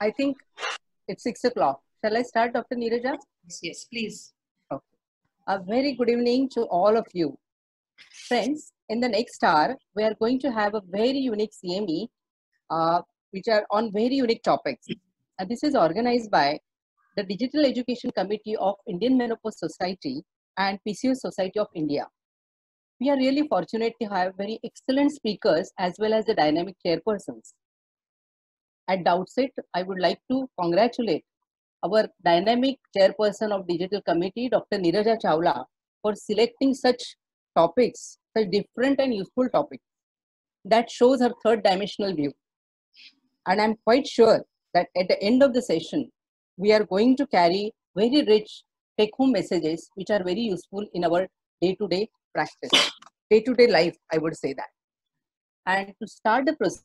I think it's 6 o'clock. Shall I start, Dr. Neeraja? Yes, please. Okay. A very good evening to all of you. Friends, in the next hour, we are going to have a very unique CME, which are on very unique topics. And this is organized by the Digital Education Committee of Indian Menopause Society and PCOS Society of India. We are really fortunate to have very excellent speakers as well as the dynamic chairpersons. At the outset, I would like to congratulate our dynamic chairperson of Digital Committee, Dr. Neeraja Chawla, for selecting such topics, such different and useful topics. That shows her third dimensional view. And I'm quite sure that at the end of the session, we are going to carry very rich take-home messages, which are very useful in our day-to-day practice, day-to-day life, I would say that. And to start the process,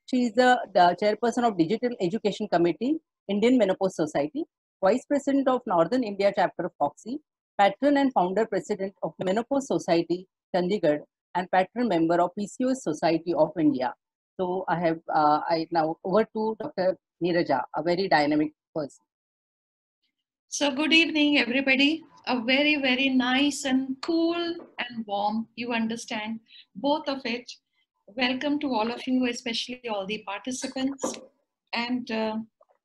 she is the chairperson of Digital Education Committee, Indian Menopause Society, Vice President of Northern India Chapter of FOXI, Patron and Founder President of Menopause Society, Chandigarh, and Patron Member of PCOS Society of India. So I now over to Dr. Neeraja, a very dynamic person. So good evening, everybody. A very, very nice and cool and warm, you understand, both of it. Welcome to all of you, especially all the participants. And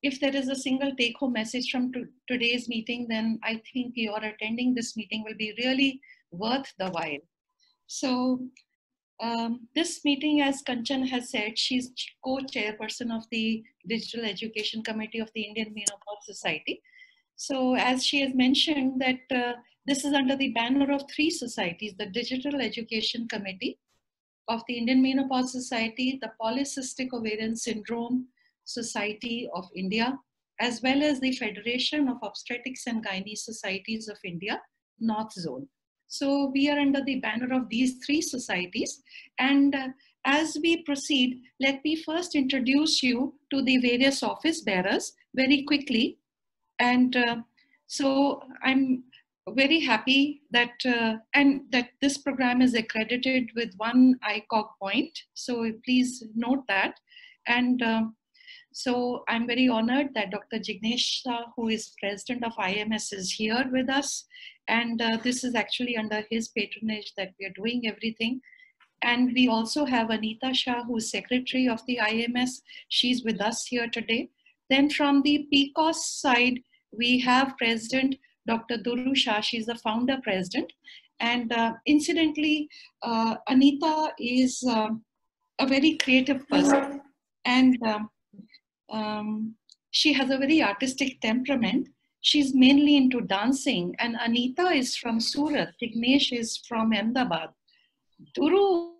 if there is a single take-home message from today's meeting, then I think your attending this meeting will be really worth the while. So this meeting, as Kanchan has said, she's co-chairperson of the Digital Education Committee of the Indian Menopause Society. So as she has mentioned that this is under the banner of three societies, the Digital Education Committee of the Indian Menopause Society, the Polycystic Ovarian Syndrome Society of India, as well as the Federation of Obstetrics and Gynae Societies of India, North Zone. So we are under the banner of these three societies. And as we proceed, let me first introduce you to the various office bearers very quickly. And so I'm very happy that that this program is accredited with one ICOG point. So please note that. And so I'm very honored that Dr. Jignesh, who is president of IMS, is here with us. And this is actually under his patronage that we are doing everything. And we also have Anita Shah, who is secretary of the IMS. She's with us here today. Then from the PCOS side, we have President Dr. Duru Shah. She's the founder president. And incidentally, Anita is a very creative person. And she has a very artistic temperament. She's mainly into dancing. And Anita is from Surat. Jignesh is from Ahmedabad. Duru,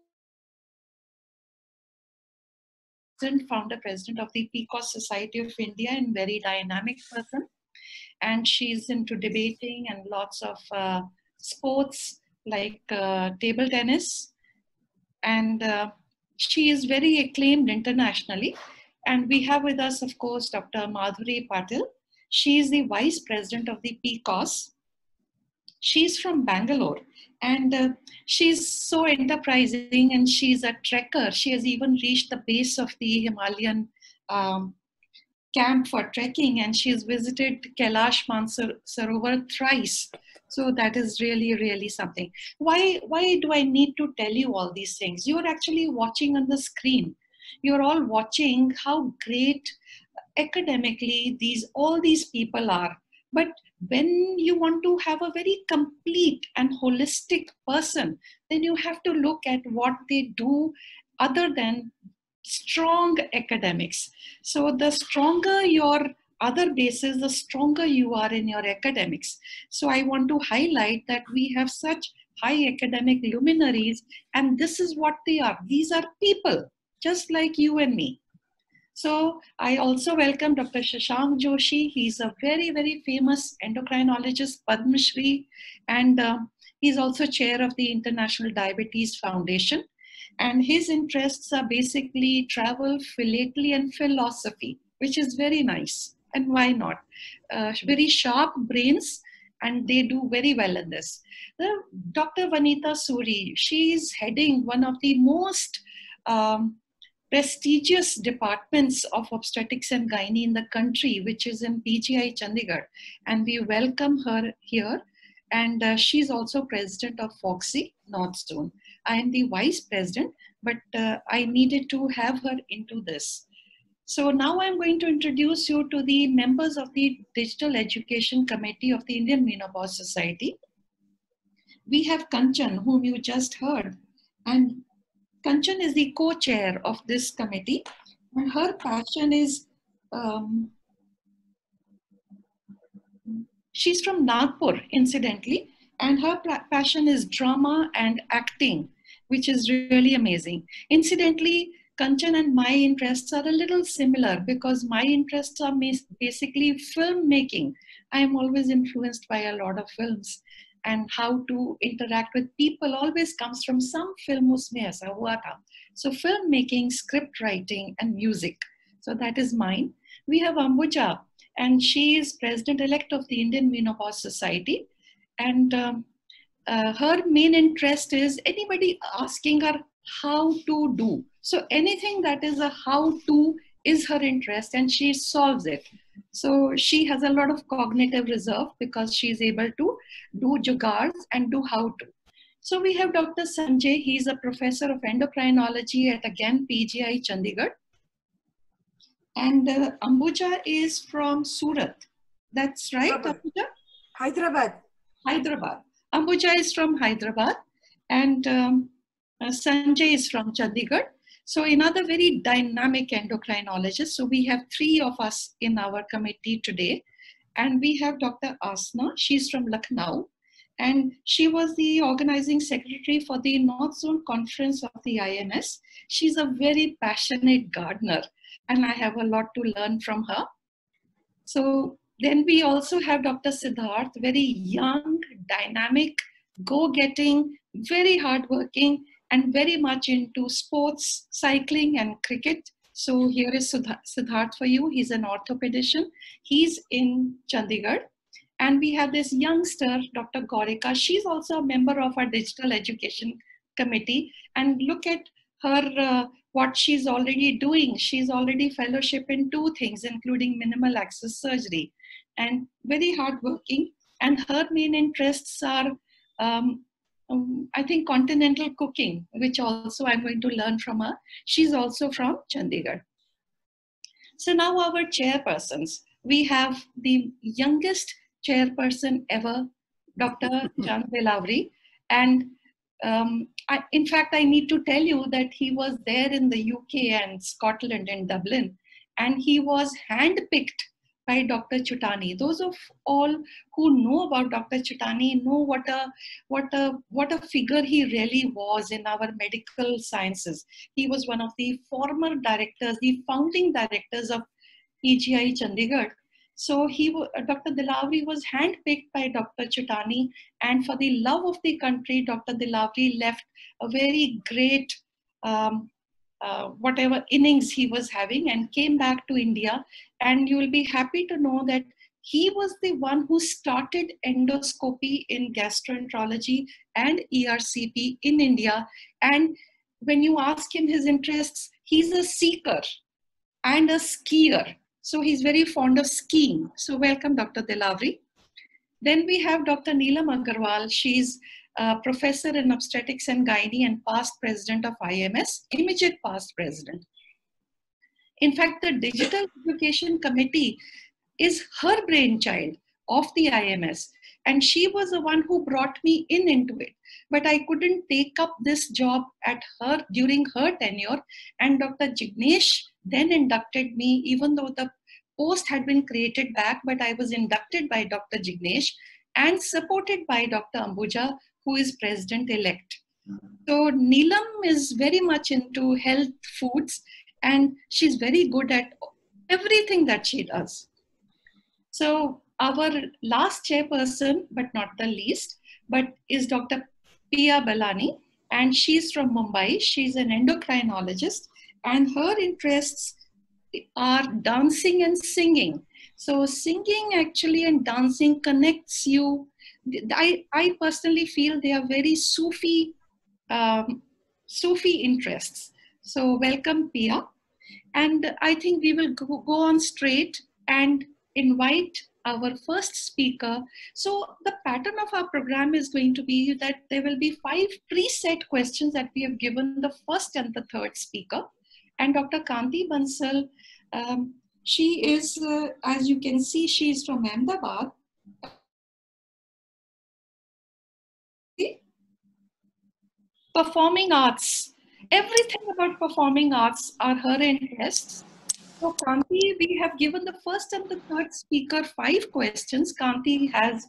founder president of the PCOS Society of India, and very dynamic person. And she's into debating and lots of sports like table tennis. And she is very acclaimed internationally. And we have with us, of course, Dr. Madhuri Patil. She is the vice president of the PCOS. She's from Bangalore. And she's so enterprising, and she's a trekker. She has even reached the base of the Himalayan camp for trekking, and she's visited Kailash Mansarovar thrice. So that is really, really something. Why do I need to tell you all these things? You're actually watching on the screen. You're all watching how great academically all these people are. But when you want to have a very complete and holistic person, then you have to look at what they do other than strong academics. So the stronger your other bases, the stronger you are in your academics. So I want to highlight that we have such high academic luminaries, and this is what they are. These are people, just like you and me. So I also welcome Dr. Shashank Joshi. He's a very, very famous endocrinologist, Padma Shri, and he's also chair of the International Diabetes Foundation. And his interests are basically travel, philately, and philosophy, which is very nice. And why not? Very sharp brains, and they do very well in this. Dr. Vanita Suri, she is heading one of the most prestigious departments of obstetrics and gynae in the country, which is in PGI Chandigarh. And we welcome her here. And she's also president of FOGSI North Zone. I am the vice president, but I needed to have her into this. So now I'm going to introduce you to the members of the Digital Education Committee of the Indian Menopause Society. We have Kanchan, whom you just heard. And Kanchan is the co-chair of this committee. And her passion is, she's from Nagpur, incidentally. And her passion is drama and acting, which is really amazing. Incidentally, Kanchan and my interests are a little similar because my interests are basically filmmaking. I am always influenced by a lot of films, and how to interact with people always comes from some film usme aisa hua tha. So filmmaking, script writing, and music. So that is mine. We have Ambuja, and she is president-elect of the Indian Menopause Society. And her main interest is anybody asking her how to do. So anything that is a how to is her interest, and she solves it. So she has a lot of cognitive reserve because she is able to do jugaads and do how to. So we have Dr. Sanjay. He's a professor of endocrinology at, again, PGI Chandigarh. And Ambuja is from Surat. That's right, Ambuja? Hyderabad. Hyderabad. Ambuja is from Hyderabad, and Sanjay is from Chandigarh. So another very dynamic endocrinologist. So we have three of us in our committee today. And we have Dr. Asna. She's from Lucknow. And she was the organizing secretary for the North Zone Conference of the IMS. She's a very passionate gardener, and I have a lot to learn from her. So then we also have Dr. Siddharth, very young, dynamic, go-getting, very hardworking, and very much into sports, cycling, and cricket. So here is Siddharth for you. He's an orthopedician. He's in Chandigarh. And we have this youngster, Dr. Gaurika. She's also a member of our Digital Education Committee. And look at her, what she's already doing. She's already fellowship in 2 things, including minimal access surgery, and very hardworking. And her main interests are, I think, continental cooking, which also I'm going to learn from her. She's also from Chandigarh. So now our chairpersons. We have the youngest chairperson ever, Dr. Chand Delavri. And in fact, I need to tell you that he was there in the UK and Scotland and Dublin, and he was handpicked by Dr. Chutani. Those of all who know about Dr. Chutani know what a figure he really was in our medical sciences. He was one of the former directors, the founding directors of PGI Chandigarh. So Dr. Delavri was handpicked by Dr. Chutani, and for the love of the country, Dr. Delavri left a very great whatever innings he was having and came back to India. And you will be happy to know that he was the one who started endoscopy in gastroenterology and ERCP in India. And when you ask him his interests, he's a seeker and a skier. So he's very fond of skiing. So welcome, Dr. Delavri. Then we have Dr. Neelam Agarwal. She's a professor in obstetrics and gynae and past president of IMS, immediate past president. In fact, the Digital Education Committee is her brainchild of the IMS. And she was the one who brought me into it. But I couldn't take up this job during her tenure. And Dr. Jignesh then inducted me, even though the post had been created back, but I was inducted by Dr. Jignesh and supported by Dr. Ambuja, who is president-elect. So Neelam is very much into health foods, and she's very good at everything that she does. So our last chairperson, but not the least, is Dr. Pia Balani, and she's from Mumbai. She's an endocrinologist, and her interests are dancing and singing. So singing actually and dancing connects you. I personally feel they are very Sufi interests. So welcome, Pia. And I think we will go on straight and invite our first speaker. So the pattern of our program is going to be that there will be 5 preset questions that we have given the first and the third speaker. And Dr. Kanti Bansal, she is, as you can see, she is from Ahmedabad. Performing arts. Everything about performing arts are her interests. So Kanti, we have given the first and the third speaker 5 questions. Kanti has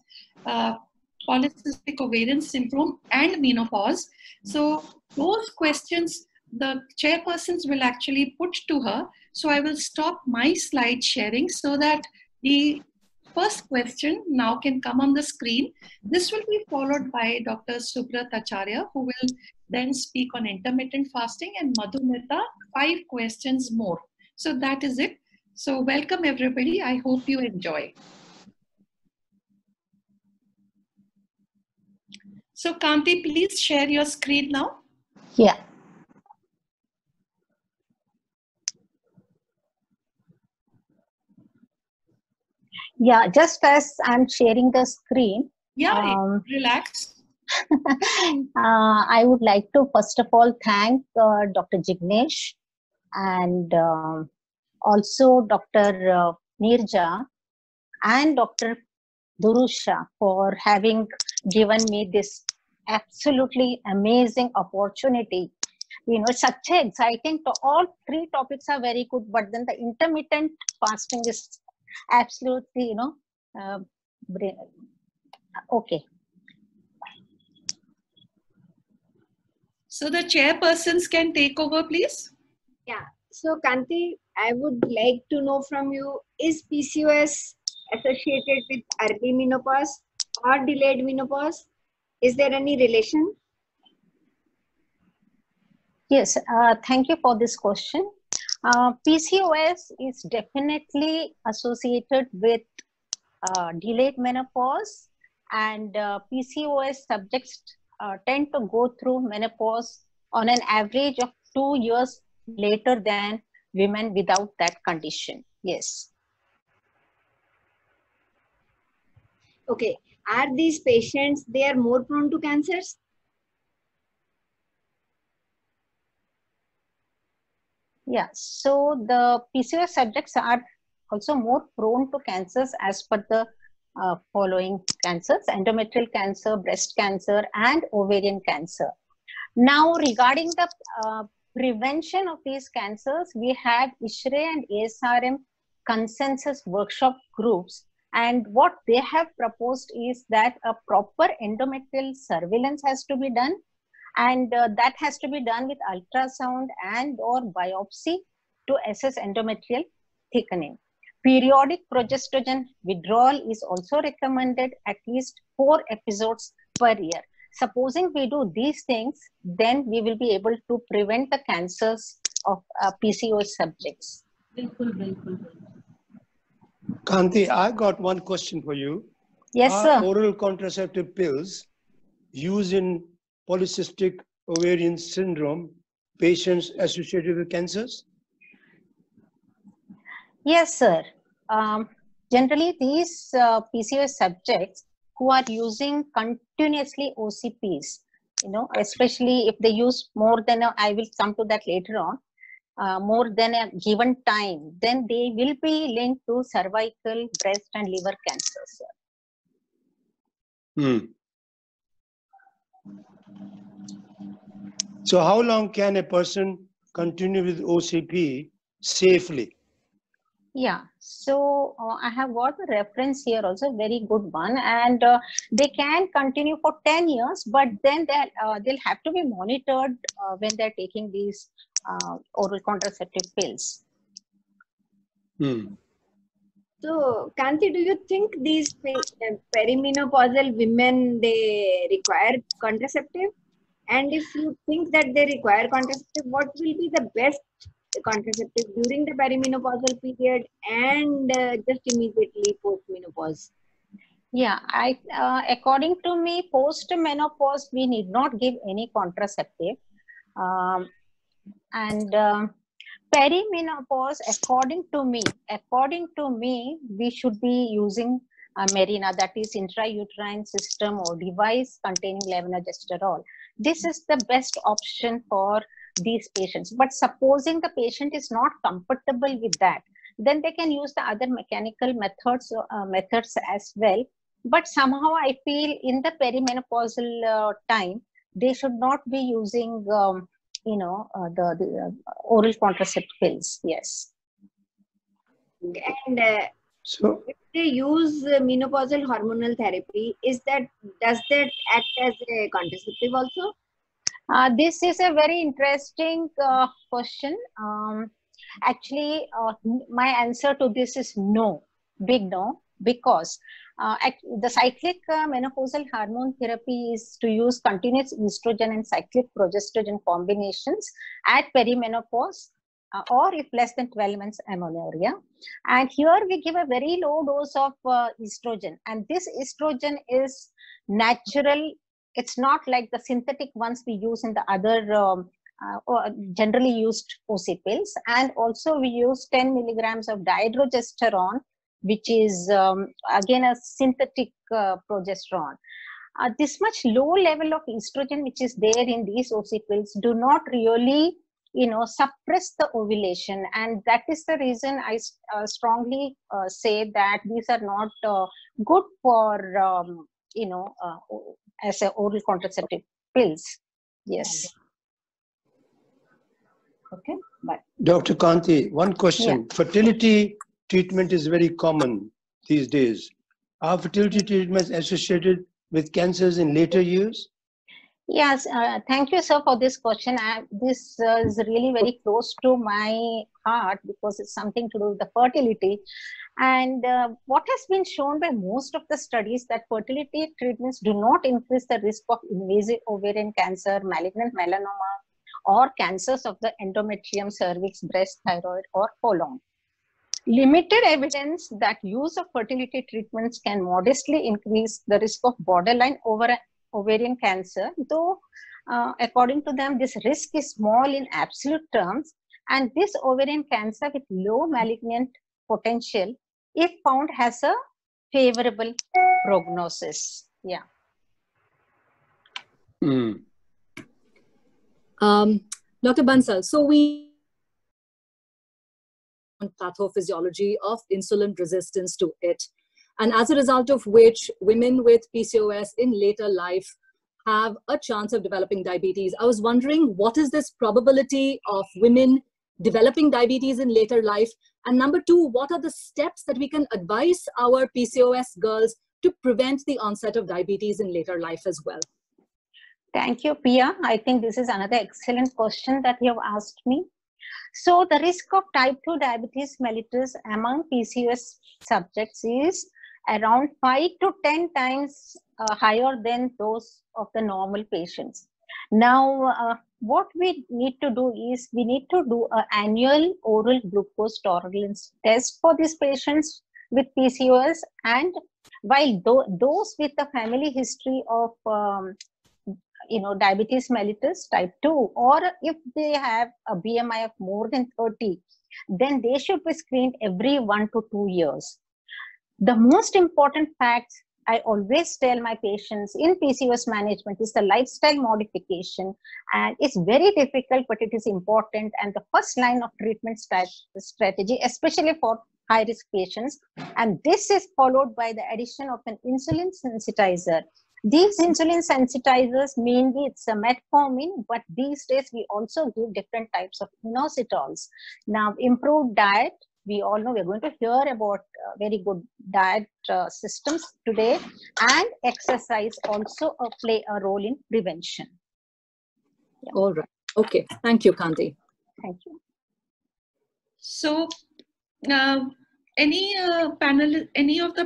polycystic ovarian syndrome and menopause. So those questions the chairpersons will actually put to her. So I will stop my slide sharing so that the first question now can come on the screen. This will be followed by Dr. Subrat Acharya, who will then speak on intermittent fasting, and Madhumita, 5 questions more. So that is it. So welcome everybody. I hope you enjoy. So Kanti, please share your screen now. Yeah. Yeah, just as I'm sharing the screen. Yeah, relax. I would like to first of all thank Dr. Jignesh and also Dr. Nirja and Dr. Durusha for having given me this absolutely amazing opportunity. You know, such a exciting, all 3 topics are very good, but then the intermittent fasting is absolutely, okay. So the chairpersons can take over, please. Yeah. So Kanti, I would like to know from you, is PCOS associated with early menopause or delayed menopause? Is there any relation? Yes, thank you for this question. PCOS is definitely associated with delayed menopause, and PCOS subjects tend to go through menopause on an average of 2 years later than women without that condition. Yes. Okay. Are these patients, they are more prone to cancers? Yeah, so the PCOS subjects are also more prone to cancers as per the following cancers: endometrial cancer, breast cancer, and ovarian cancer. Now, regarding the prevention of these cancers, we have ISHRE and ASRM consensus workshop groups. And what they have proposed is that a proper endometrial surveillance has to be done. And that has to be done with ultrasound and or biopsy to assess endometrial thickening. Periodic progestogen withdrawal is also recommended at least 4 episodes per year. Supposing we do these things, then we will be able to prevent the cancers of PCOS subjects. Kanti, I got one question for you. Yes, Are sir. oral contraceptive pills used in polycystic ovarian syndrome patients associated with cancers? Yes, sir. Generally, these PCOS subjects who are using continuously OCPs, especially if they use more than I will come to that later on, more than a given time, then they will be linked to cervical, breast, and liver cancers. So how long can a person continue with OCP safely? Yeah, so I have got a reference here also, very good one, and they can continue for 10 years, but then they'll have to be monitored when they're taking these oral contraceptive pills. So Kanti, do you think these perimenopausal women, they require contraceptive? And if you think that they require contraceptive, what will be the best contraceptive during the perimenopausal period and just immediately post-menopause? Yeah, according to me, post-menopause, we need not give any contraceptive. And perimenopause, according to me, we should be using Mirena, that is intrauterine system or device containing levonorgestrel. This is the best option for these patients. But supposing the patient is not comfortable with that, then they can use the other mechanical methods as well. But somehow I feel in the perimenopausal time, they should not be using the oral contraceptive pills. Yes. And So, if they use menopausal hormonal therapy, does that act as a contraceptive also? This is a very interesting question. Actually, my answer to this is no, big no, because the cyclic menopausal hormone therapy is to use continuous estrogen and cyclic progesterone combinations at perimenopause or if less than 12 months amenorrhea. And here we give a very low dose of estrogen, and this estrogen is natural. It's not like the synthetic ones we use in the other generally used OC pills. And also we use 10 milligrams of dihydrogesterone, which is again a synthetic progesterone. This much low level of estrogen which is there in these OC pills do not really suppress the ovulation, and that is the reason I strongly say that these are not good for as a oral contraceptive pills. Yes. Okay, bye. Dr. Kanti, one question. Fertility treatment is very common these days. Are fertility treatments associated with cancers in later years? Yes, thank you, sir, for this question. This is really very close to my heart because it's something to do with the fertility. And what has been shown by most of the studies that fertility treatments do not increase the risk of invasive ovarian cancer, malignant melanoma, or cancers of the endometrium, cervix, breast, thyroid, or colon. Limited evidence that use of fertility treatments can modestly increase the risk of borderline ovarian cancer, though according to them, this risk is small in absolute terms, and this ovarian cancer with low malignant potential, if found, has a favorable prognosis. Yeah. Dr. Bansal, so we pathophysiology of insulin resistance to it, and as a result of which women with PCOS in later life have a chance of developing diabetes. I was wondering, what is this probability of women developing diabetes in later life? And number two, what are the steps that we can advise our PCOS girls to prevent the onset of diabetes in later life as well? Thank you, Pia. I think this is another excellent question that you have asked me. So the risk of type 2 diabetes mellitus among PCOS subjects is around 5 to 10 times higher than those of the normal patients. Now, what we need to do is we need to do an annual oral glucose tolerance test for these patients with PCOS, and while those with a family history of diabetes mellitus type 2, or if they have a BMI of more than 30, then they should be screened every 1 to 2 years. The most important fact I always tell my patients in PCOS management is the lifestyle modification, and it's very difficult, but it is important, and the first line of treatment strategy, especially for high-risk patients, and this is followed by the addition of an insulin sensitizer. These insulin sensitizers, mainly it's a metformin, but these days we also give different types of inositols. Now, improved diet, we all know we're going to hear about very good diet systems today, and exercise also play a role in prevention. Yeah. All right. Okay. Thank you, Kanti. Thank you. So, any of the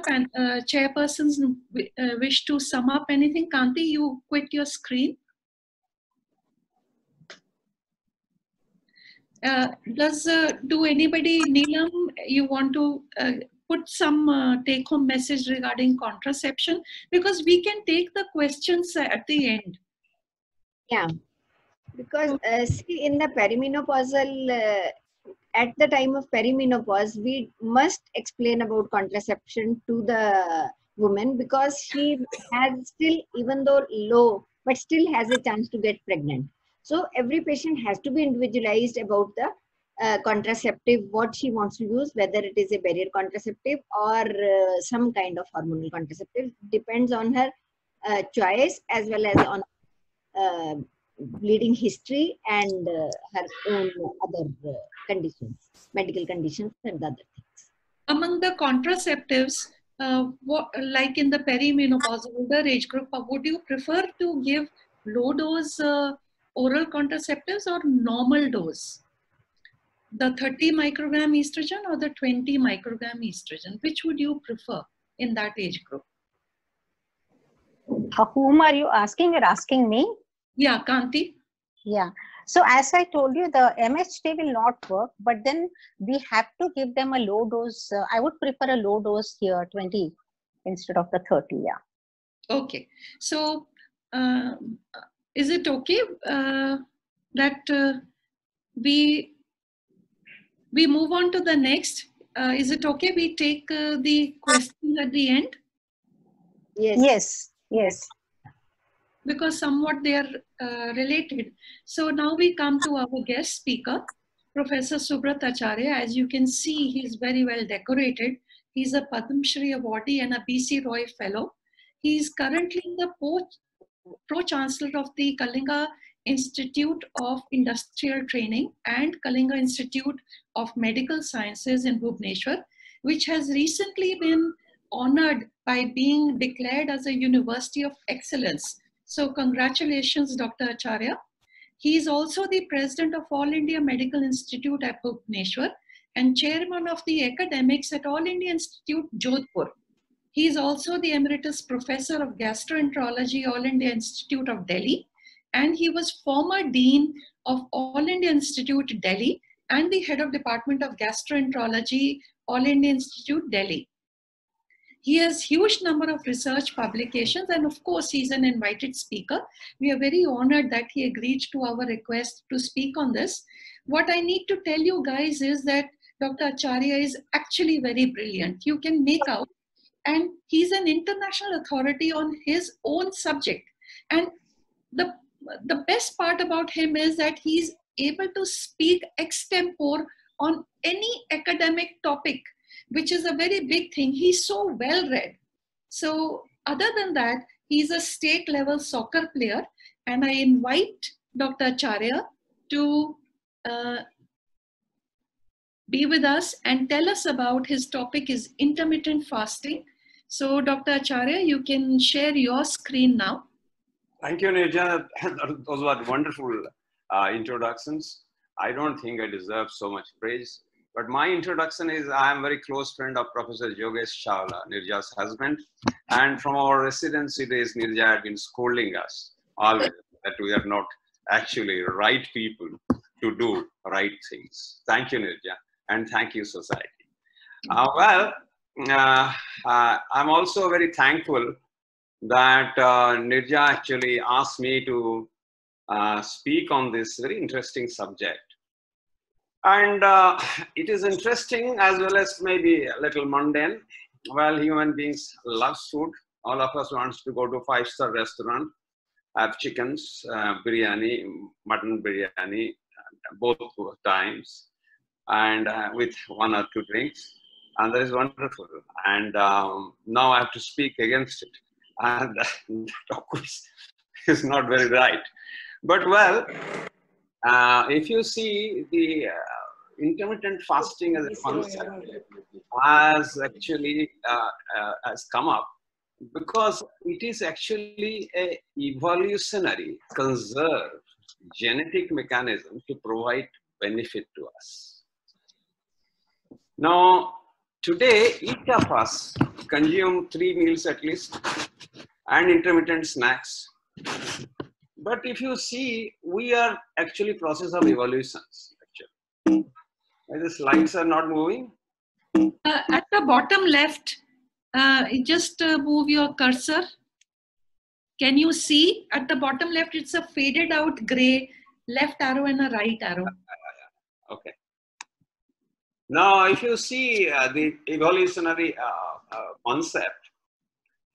chairpersons wish to sum up anything? Kanti, you quit your screen. Do anybody, Neelam, you want to put some take-home message regarding contraception? Because we can take the questions at the end. Yeah. Because see, in the perimenopausal, at the time of perimenopause, we must explain about contraception to the woman, because she has still, even though low, but still has a chance to get pregnant. So every patient has to be individualized about the contraceptive, what she wants to use, whether it is a barrier contraceptive or some kind of hormonal contraceptive, depends on her choice, as well as on uh, bleeding history and her own other conditions, medical conditions and other things. Among the contraceptives, like in the perimenopausal older age group, would you prefer to give low dose oral contraceptives or normal dose? The 30 microgram estrogen or the 20 microgram estrogen? Which would you prefer in that age group? Whom are you asking? You're asking me? Yeah, Kanti. Yeah. So as I told you, the MHT will not work, but then we have to give them a low dose. I would prefer a low dose here, 20 instead of the 30. Yeah. Okay. So is it okay that we move on to the next? Is it okay we take the question at the end? Yes. Yes. Yes. Because somewhat they are related. So now we come to our guest speaker, Professor Subrat Acharya. As you can see, he's very well decorated. He's a Padma Shri awardee and a BC Roy Fellow. He is currently the Pro-Chancellor of the Kalinga Institute of Industrial Training and Kalinga Institute of Medical Sciences in Bhubaneswar, which has recently been honored by being declared as a University of Excellence. So congratulations, Dr. Acharya. He is also the President of All India Medical Institute at Bhubaneswar and Chairman of the Academics at All India Institute, Jodhpur. He is also the Emeritus Professor of Gastroenterology, All India Institute of Delhi, and he was former Dean of All India Institute, Delhi, and the Head of Department of Gastroenterology, All India Institute, Delhi. He has huge number of research publications, and of course, he's an invited speaker. We are very honored that he agreed to our request to speak on this. What I need to tell you guys is that Dr. Acharya is actually very brilliant. You can make out, and he's an international authority on his own subject. And the best part about him is that he's able to speak extempore on any academic topic, which is a very big thing. He's so well read. So other than that, he's a state level soccer player, and I invite Dr. Acharya to be with us and tell us about his topic is intermittent fasting. So Dr. Acharya, you can share your screen now. Thank you, Nirja. Those were wonderful introductions. I don't think I deserve so much praise. But my introduction is, I am a very close friend of Professor Yogesh Chawla, Nirja's husband. And from our residency days, Nirja had been scolding us always that we are not actually right people to do right things. Thank you, Nirja. And thank you, society. I'm also very thankful that Nirja actually asked me to speak on this very interesting subject. And it is interesting as well as maybe a little mundane. Well, human beings love food. All of us wants to go to 5-star restaurant, have chickens, biryani, mutton biryani, both times, and with 1 or 2 drinks. And that is wonderful. And now I have to speak against it. And that, of course, is not very right. But well, if you see the intermittent fasting as a concept has actually has come up because it is actually a evolutionary conserved genetic mechanism to provide benefit to us. Now, today, each of us consume 3 meals at least and intermittent snacks. But if you see, we are actually process of evolutions. Actually, the slides are not moving. At the bottom left, just move your cursor. Can you see at the bottom left? It's a faded out gray left arrow and a right arrow. Okay. Now, if you see the evolutionary concept,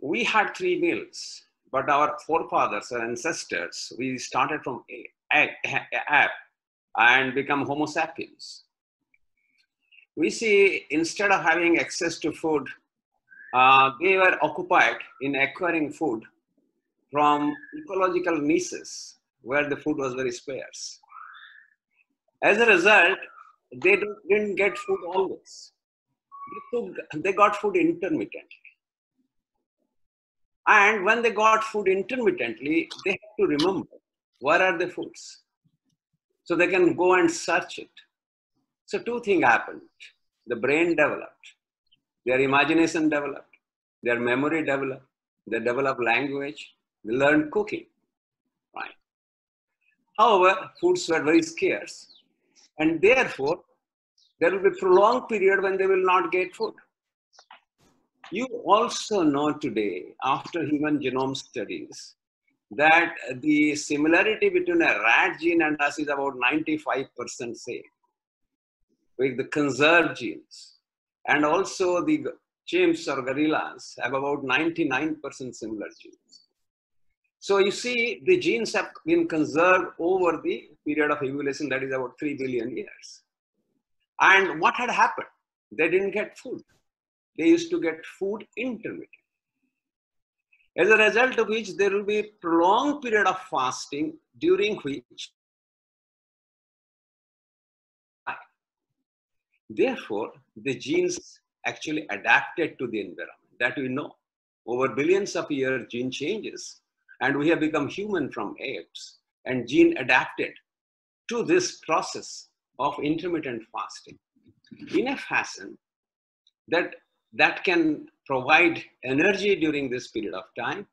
we had 3 meals, but our forefathers or ancestors, we started from ape and become Homo sapiens. We see instead of having access to food, they were occupied in acquiring food from ecological niches where the food was very scarce. As a result, they didn't get food always. They got food intermittently. And when they got food intermittently, they have to remember where are the foods, so they can go and search it. So 2 things happened. The brain developed, their imagination developed, their memory developed, they developed language, they learned cooking. Right? However, foods were very scarce, and therefore, there will be a prolonged period when they will not get food. You also know today, after human genome studies, that the similarity between a rat gene and us is about 95% same, with the conserved genes. And also the chimps or gorillas have about 99% similar genes. So you see, the genes have been conserved over the period of evolution, that is about 3 billion years. And what had happened? They didn't get food. They used to get food intermittently. As a result of which, there will be a prolonged period of fasting during which, therefore, the genes actually adapted to the environment. That we know. Over billions of years, gene changes, and we have become human from apes, and gene adapted to this process of intermittent fasting in a fashion that can provide energy during this period of time.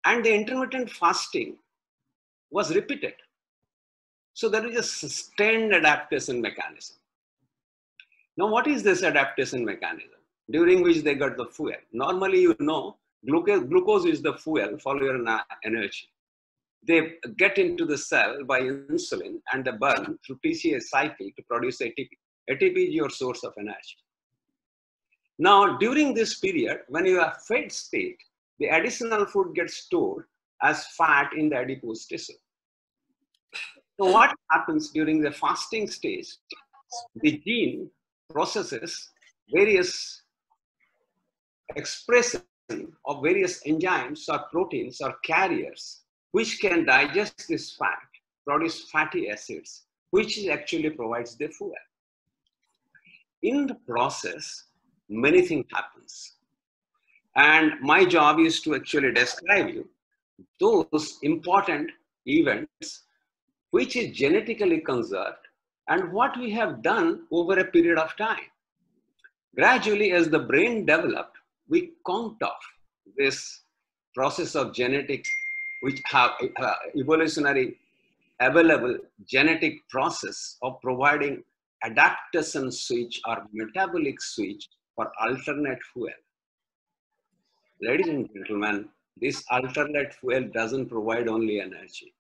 And the intermittent fasting was repeated. So there is a sustained adaptation mechanism. Now, what is this adaptation mechanism during which they got the fuel? Normally, you know, glucose is the fuel for your energy. They get into the cell by insulin and they burn through TCA cycle to produce ATP. ATP is your source of energy. Now, during this period, when you are fed state, the additional food gets stored as fat in the adipose tissue. So what happens during the fasting stage? The gene processes various expression of various enzymes or proteins or carriers which can digest this fat, produce fatty acids, which actually provides the fuel. In the process, many things happens. And my job is to actually describe you those important events which is genetically conserved and what we have done over a period of time. Gradually, as the brain developed, we count off this process of genetics, which have evolutionary available genetic process of providing adaptation switch or metabolic switch for alternate fuel. Ladies and gentlemen, this alternate fuel doesn't provide only energy.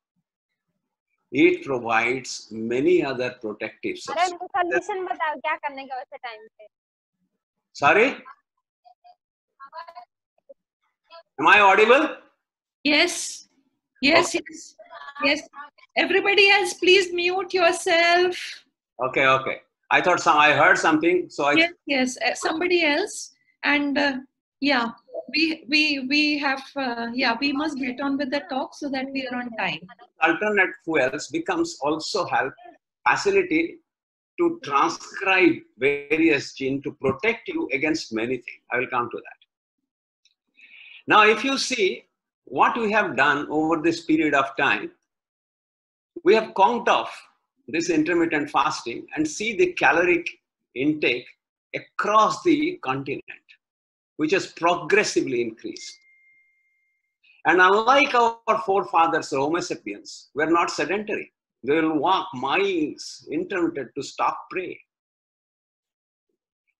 It provides many other protective substances. Sorry? Am I audible? Yes. Yes, Okay. yes. Yes. Everybody else, please mute yourself. Okay, okay. I thought I heard something, so I. Yes, yes. Somebody else, and yeah, we have we must get on with the talk so that we are on time. Alternate fuels becomes also help facility to transcribe various genes to protect you against many things. I will come to that. Now, if you see what we have done over this period of time, we have counted off this intermittent fasting and see the caloric intake across the continent, which has progressively increased. And unlike our forefathers, Homo sapiens, we are not sedentary. They will walk miles intermittent to stalk prey.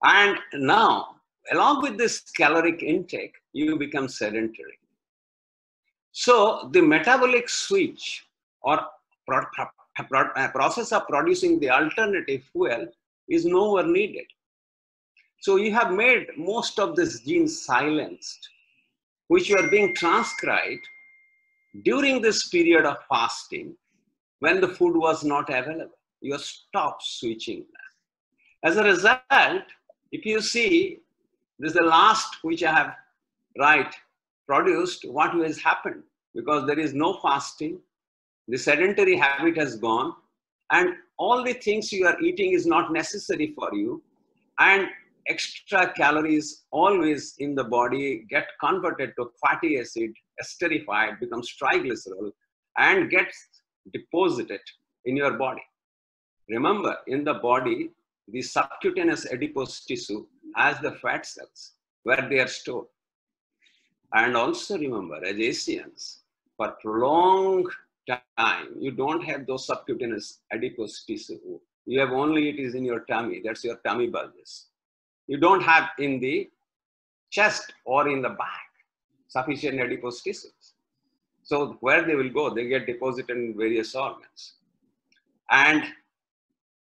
And now, along with this caloric intake, you become sedentary. So the metabolic switch or process of producing the alternative fuel is nowhere needed. So you have made most of these genes silenced, which were being transcribed during this period of fasting when the food was not available. You have stopped switching that. As a result, if you see, this is the last which I have produced, what has happened? Because there is no fasting, the sedentary habit has gone, and all the things you are eating is not necessary for you, and extra calories always in the body get converted to fatty acid, esterified, becomes triglycerol, and gets deposited in your body. Remember, in the body, the subcutaneous adipose tissue has the fat cells where they are stored. And also remember, as Asians, for prolonged time, you don't have those subcutaneous adipose tissue. You have only it is in your tummy. That's your tummy bulges. You don't have in the chest or in the back sufficient adipose tissues. So where they will go, they get deposited in various organs. And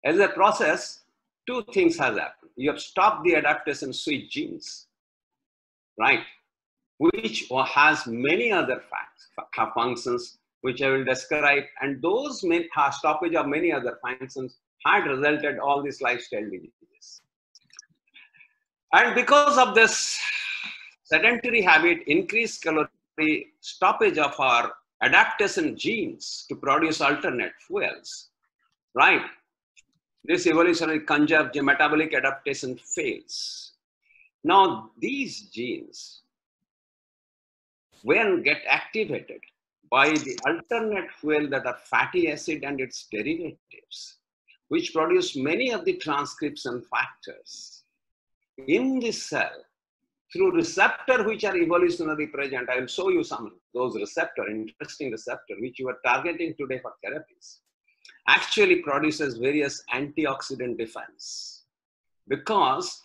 as a process, two things has happened. You have stopped the adaptation switch genes, right? Which has many other functions, which I will describe. And those stoppage of many other functions had resulted all these lifestyle diseases. And because of this sedentary habit, increased calorie stoppage of our adaptation genes to produce alternate fuels, right? This evolutionary conjunct metabolic adaptation fails. Now, these genes, when get activated by the alternate fuel that are fatty acid and its derivatives, which produce many of the transcription factors in the cell through receptor which are evolutionarily present. I will show you some of those receptor, interesting receptor, which you are targeting today for therapies, actually produces various antioxidant defense. Because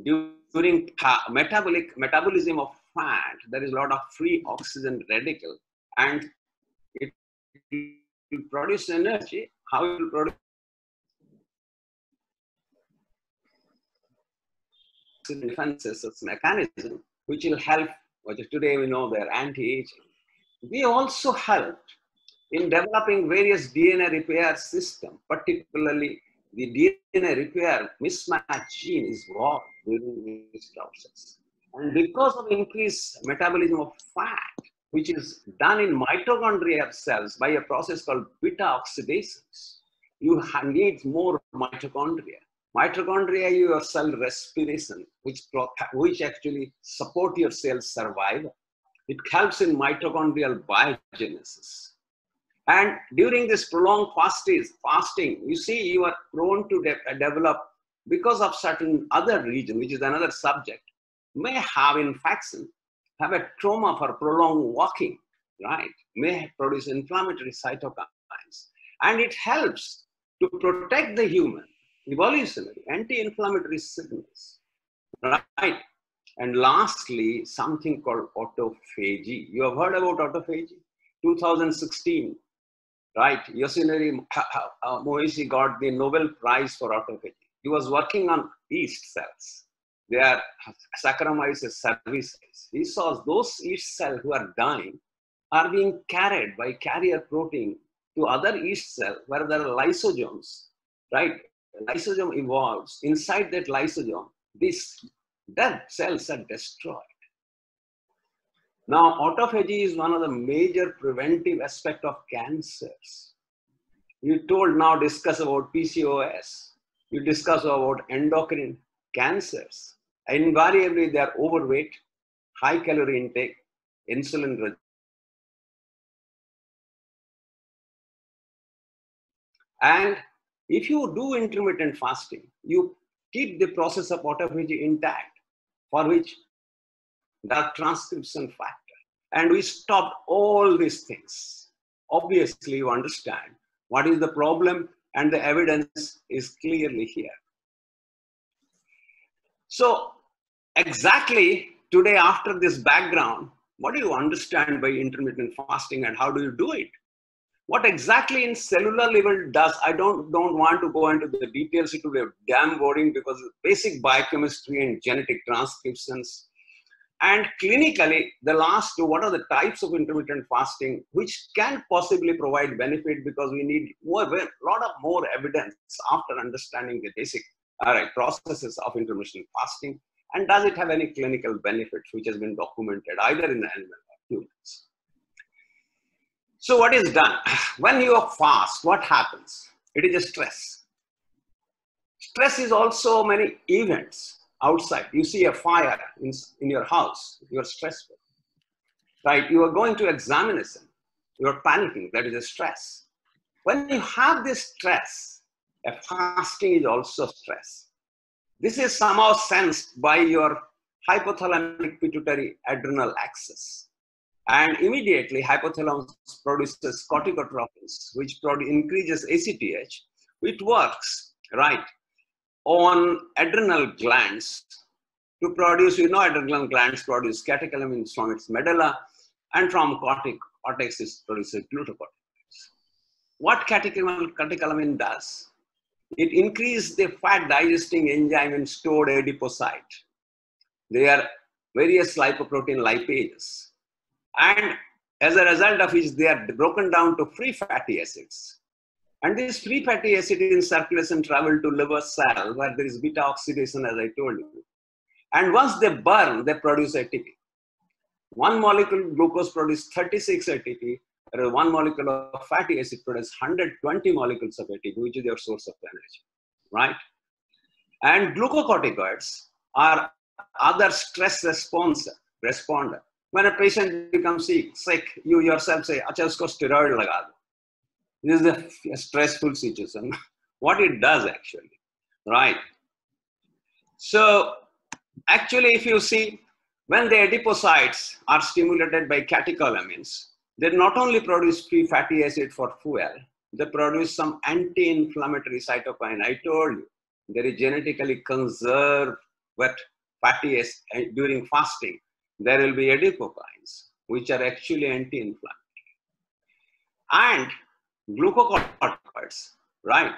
during metabolism of fat, there is a lot of free oxygen radical, and it will produce energy. How it will produce defenses as mechanism, which will help, which today we know they're anti-aging. We also helped in developing various DNA repair system, particularly the DNA repair mismatch gene is involved during this process. And because of increased metabolism of fat, which is done in mitochondria cells by a process called beta oxidation, you need more mitochondria. Mitochondria, your cell respiration, which actually support your cell survival. It helps in mitochondrial biogenesis. And during this prolonged fasting, you see you are prone to develop, because of certain other region, which is another subject, may have infection, have a trauma for prolonged walking, right? May produce inflammatory cytokines. And it helps to protect the human, evolutionary, anti-inflammatory signals, right? And lastly, something called autophagy. You have heard about autophagy? 2016, right? Yoshinori Moishi got the Nobel Prize for autophagy. He was working on yeast cells. They are Saccharomyces cerevisiae. He saw those yeast cells who are dying are being carried by carrier protein to other yeast cells where there are lysosomes, right? The lysosome evolves. Inside that lysosome, these dead cells are destroyed. Now, autophagy is one of the major preventive aspects of cancers. You told now discuss about PCOS. You discuss about endocrine cancers. Invariably, they are overweight, high calorie intake, insulin resistance. And if you do intermittent fasting, you keep the process of autophagy intact, for which the transcription factor. And we stopped all these things. Obviously, you understand what is the problem, and the evidence is clearly here. So exactly today, after this background, what do you understand by intermittent fasting and how do you do it? What exactly in cellular level does, I don't want to go into the details. It will be damn boring because basic biochemistry and genetic transcriptions. And clinically, the last two, what are the types of intermittent fasting which can possibly provide benefit, because we need a lot of more evidence after understanding the basic processes of intermittent fasting. And does it have any clinical benefits which has been documented either in animal or humans? So what is done? When you fast, what happens? It is a stress. Stress is also many events outside. You see a fire in your house, you are stressful. Right? You are going to examination, you are panicking, that is a stress. When you have this stress, a fasting is also stress. This is somehow sensed by your hypothalamic pituitary adrenal axis. And immediately hypothalamus produces corticotropins, which increases ACTH, which works, right, on adrenal glands to produce, adrenal glands produce catecholamines from its medulla, and from cortex it produces glucocorticoids. What catecholamine does? It increases the fat digesting enzyme in stored adipocyte. They are various lipoprotein lipases. And as a result of which they are broken down to free fatty acids. And these free fatty acids in circulation travel to liver cell where there is beta oxidation, as I told you. And once they burn, they produce ATP. One molecule glucose produces 36 ATP, whereas one molecule of fatty acid produces 120 molecules of ATP, which is your source of energy, right? And glucocorticoids are other stress responder. When a patient becomes sick, you yourself say, "Acha, usko steroid laga do." This is a stressful situation. What it does actually, right? So actually, if you see, when the adipocytes are stimulated by catecholamines, they not only produce free fatty acid for fuel, they produce some anti-inflammatory cytokine. I told you, there is genetically conserved fatty acid during fasting. There will be adipokines, which are actually anti-inflammatory. And glucocorticoids, right?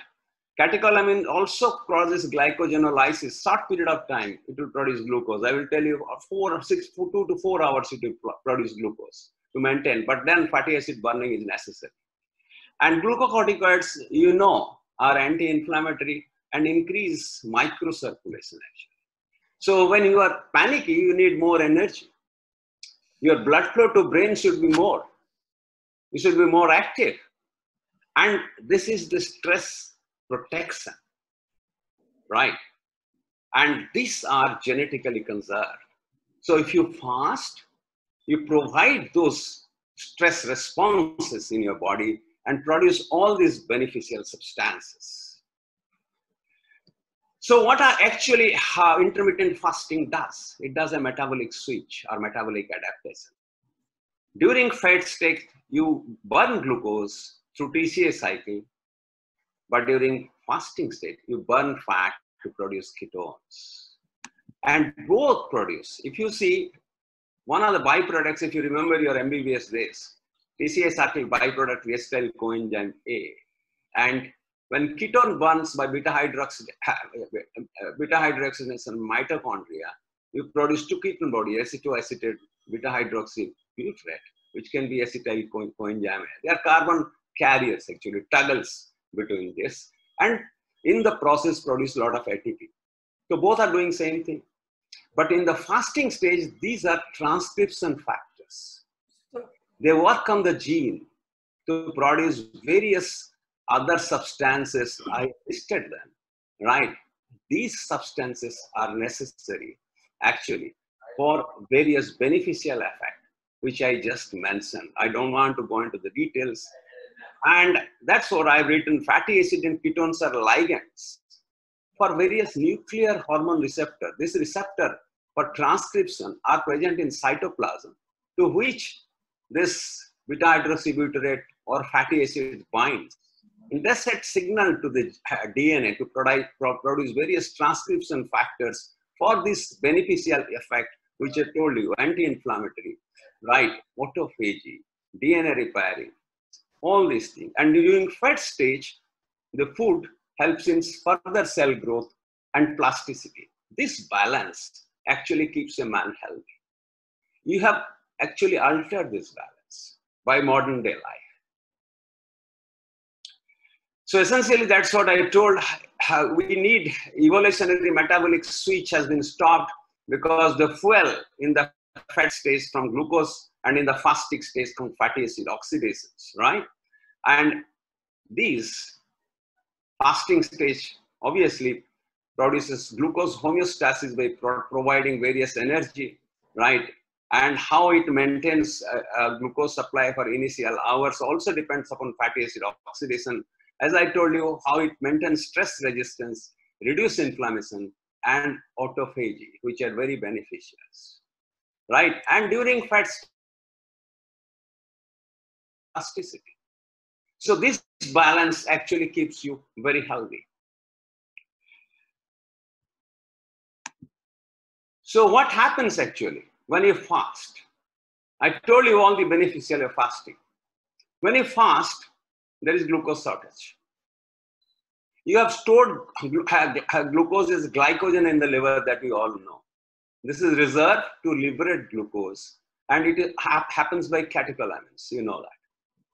Catecholamine also causes glycogenolysis. Short period of time, it will produce glucose. I will tell you 2 to 4 hours it will produce glucose to maintain, but then fatty acid burning is necessary. And glucocorticoids, are anti-inflammatory and increase microcirculation actually. So when you are panicky, you need more energy. Your blood flow to brain should be more. You should be more active. And this is the stress protection, right? And these are genetically conserved. So if you fast, you provide those stress responses in your body and produce all these beneficial substances. So what are actually how intermittent fasting does? It does a metabolic switch or metabolic adaptation. During fat state, you burn glucose through TCA cycle, but during fasting state, you burn fat to produce ketones. And both produce, if you see, one of the byproducts, if you remember your MBBS days, TCA cycle byproduct acetyl coenzyme A. And when ketone burns by beta hydroxylase in mitochondria, you produce two ketone bodies, acetoacetate beta hydroxybutyrate, which can be acetyl coenzyme. They are carbon carriers actually, toggles between this, and in the process produce a lot of ATP. So both are doing same thing. But in the fasting stage, these are transcription factors. They work on the gene to produce various other substances. I listed them, right? These substances are necessary actually for various beneficial effects, which I just mentioned. I don't want to go into the details. And that's what I've written. Fatty acid and ketones are ligands for various nuclear hormone receptor. This receptor for transcription are present in cytoplasm, to which this beta hydroxybutyrate or fatty acid binds. And that sets signal to the DNA to produce various transcription factors for this beneficial effect, which I told you, anti-inflammatory, right? Autophagy, DNA repairing, all these things. And during fed stage, the food helps in further cell growth and plasticity. This balance actually keeps a man healthy. You have actually altered this balance by modern day life. So essentially, that's what I told. We need evolutionary metabolic switch has been stopped because the fuel in the fat stage from glucose and in the fasting stage from fatty acid oxidations, right? And these fasting stage obviously produces glucose homeostasis by providing various energy, right? And how it maintains glucose supply for initial hours also depends upon fatty acid oxidation. As I told you, how it maintains stress resistance, reduce inflammation, and autophagy, which are very beneficial, right? And during fat plasticity. So this balance actually keeps you very healthy. So what happens actually when you fast? I told you all the benefits of fasting. When you fast, there is glucose shortage. You have stored glucose as glycogen in the liver that we all know. This is reserved to liberate glucose, and it happens by catecholamines, you know that.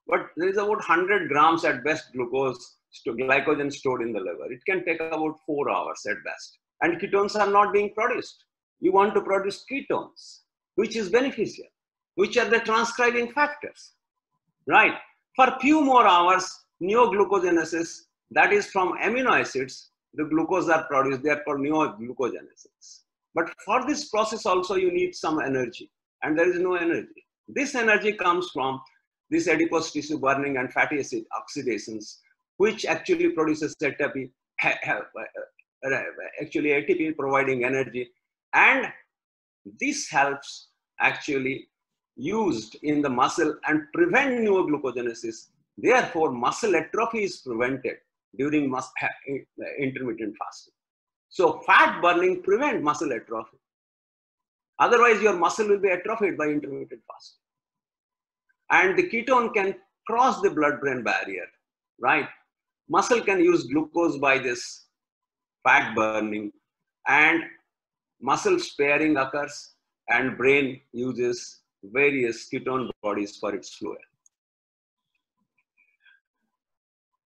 But there is about 100 grams at best glycogen stored in the liver. It can take about 4 hours at best. And ketones are not being produced. You want to produce ketones, which is beneficial, which are the transcribing factors, right? For few more hours, neoglucogenesis, that is from amino acids, the glucose are produced, they are called neoglucogenesis. But for this process also you need some energy, and there is no energy. This energy comes from this adipose tissue burning and fatty acid oxidations, which actually produces ATP, actually ATP providing energy, and this helps actually used in the muscle and prevent neoglucogenesis. Therefore, muscle atrophy is prevented during intermittent fasting. So fat burning prevents muscle atrophy. Otherwise, your muscle will be atrophied by intermittent fasting. And the ketone can cross the blood-brain barrier, right? Muscle can use glucose by this fat burning, and muscle sparing occurs, and brain uses various ketone bodies for its fuel.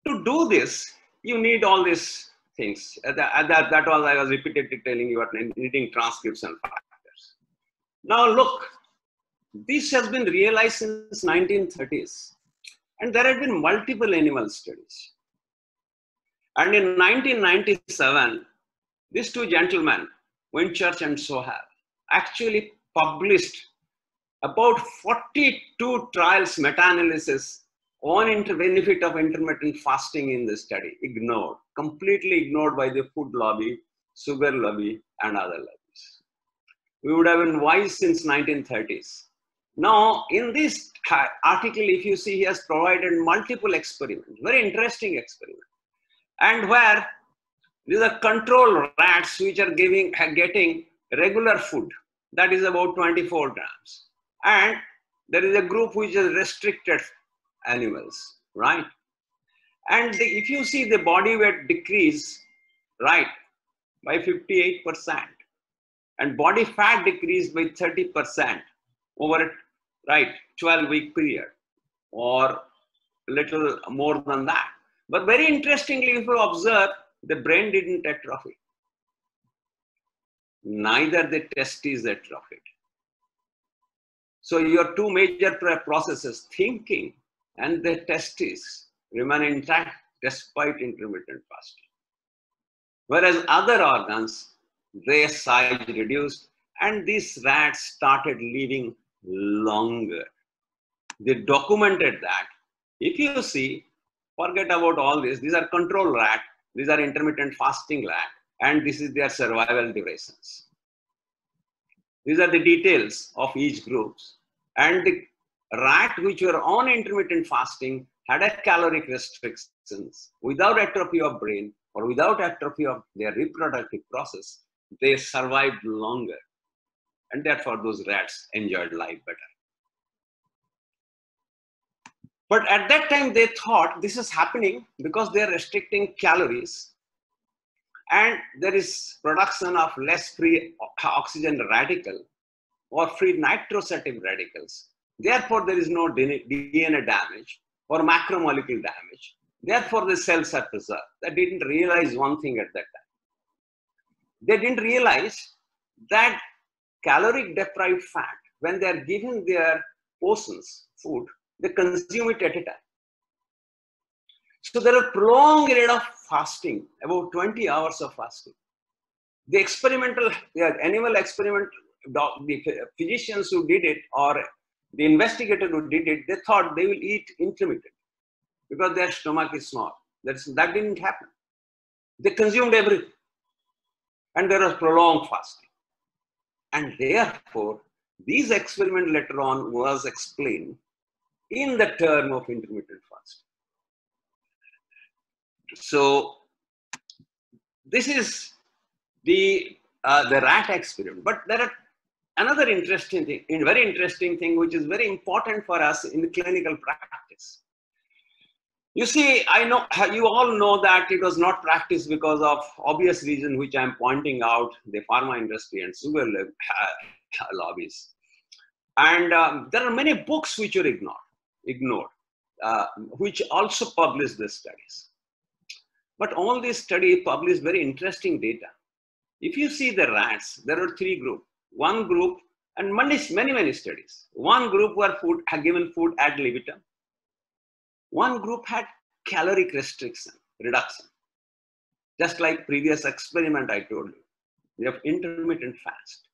To do this, you need all these things. That was I was repeatedly telling you, needing transcripts and factors. Now look, this has been realized since 1930s, and there have been multiple animal studies. And in 1997, these two gentlemen, Winchurch and Sohail, actually published about 42 trials meta-analysis on benefit of intermittent fasting in the study, ignored, completely ignored by the food lobby, sugar lobby, and other lobbies. We would have been wise since 1930s. Now, in this article, if you see, he has provided multiple experiments, very interesting experiments, and where these are control rats which are getting regular food, that is about 24 grams. And there is a group which is restricted animals, right? And if you see the body weight decrease, right, by 58%, and body fat decreased by 30% over a 12-week period, or a little more than that. But very interestingly, if you observe, the brain didn't atrophy. Neither the testes atrophied. So your two major processes, thinking and the testes, remain intact despite intermittent fasting. Whereas other organs, their size reduced, and these rats started living longer. They documented that. If you see, forget about all this, these are control rat, these are intermittent fasting rat, and this is their survival durations. These are the details of each group. And the rat which were on intermittent fasting had a caloric restrictions without atrophy of brain or without atrophy of their reproductive process. They survived longer, and therefore those rats enjoyed life better. But at that time, they thought this is happening because they are restricting calories and there is production of less free oxygen radical or free nitrosative radicals. Therefore, there is no DNA damage or macromolecule damage. Therefore, the cells are preserved. They didn't realize one thing at that time. They didn't realize that caloric deprived fat, when they are giving their portions, food, they consume it at a time. So there are prolonged period of fasting, about 20 hours of fasting. The animal experiment, the physicians who did it or the investigator who did it, they thought they will eat intermittent because their stomach is small. That didn't happen. They consumed everything. And there was prolonged fasting. And therefore, these experiments later on was explained in the term of intermittent fasting. So this is the rat experiment. But there are another very interesting thing, which is very important for us in the clinical practice. You see, I know you all know that it was not practiced because of obvious reason, which I'm pointing out, the pharma industry and sugar lobbies. And there are many books which are ignored, which also publish these studies. But all these studies publish very interesting data. If you see the rats, there are three groups. One group, and many studies. One group were given food ad libitum. One group had caloric reduction, just like previous experiment I told you. We have intermittent fast.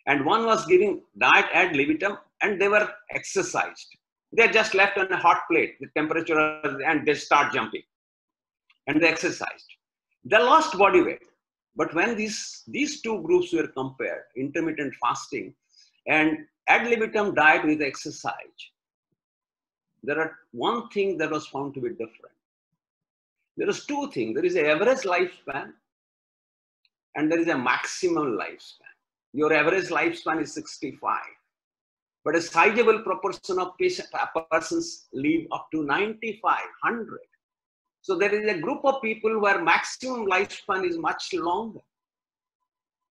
And one was giving diet ad libitum and they were exercised. They're just left on a hot plate with temperature and they start jumping. And they exercised. They lost body weight. But when these two groups were compared, intermittent fasting and ad libitum diet with exercise, there are one thing that was found to be different. There is two things. There is an average lifespan and there is a maximum lifespan. Your average lifespan is 65. But a sizable proportion of persons live up to 95, 100. So there is a group of people where maximum lifespan is much longer.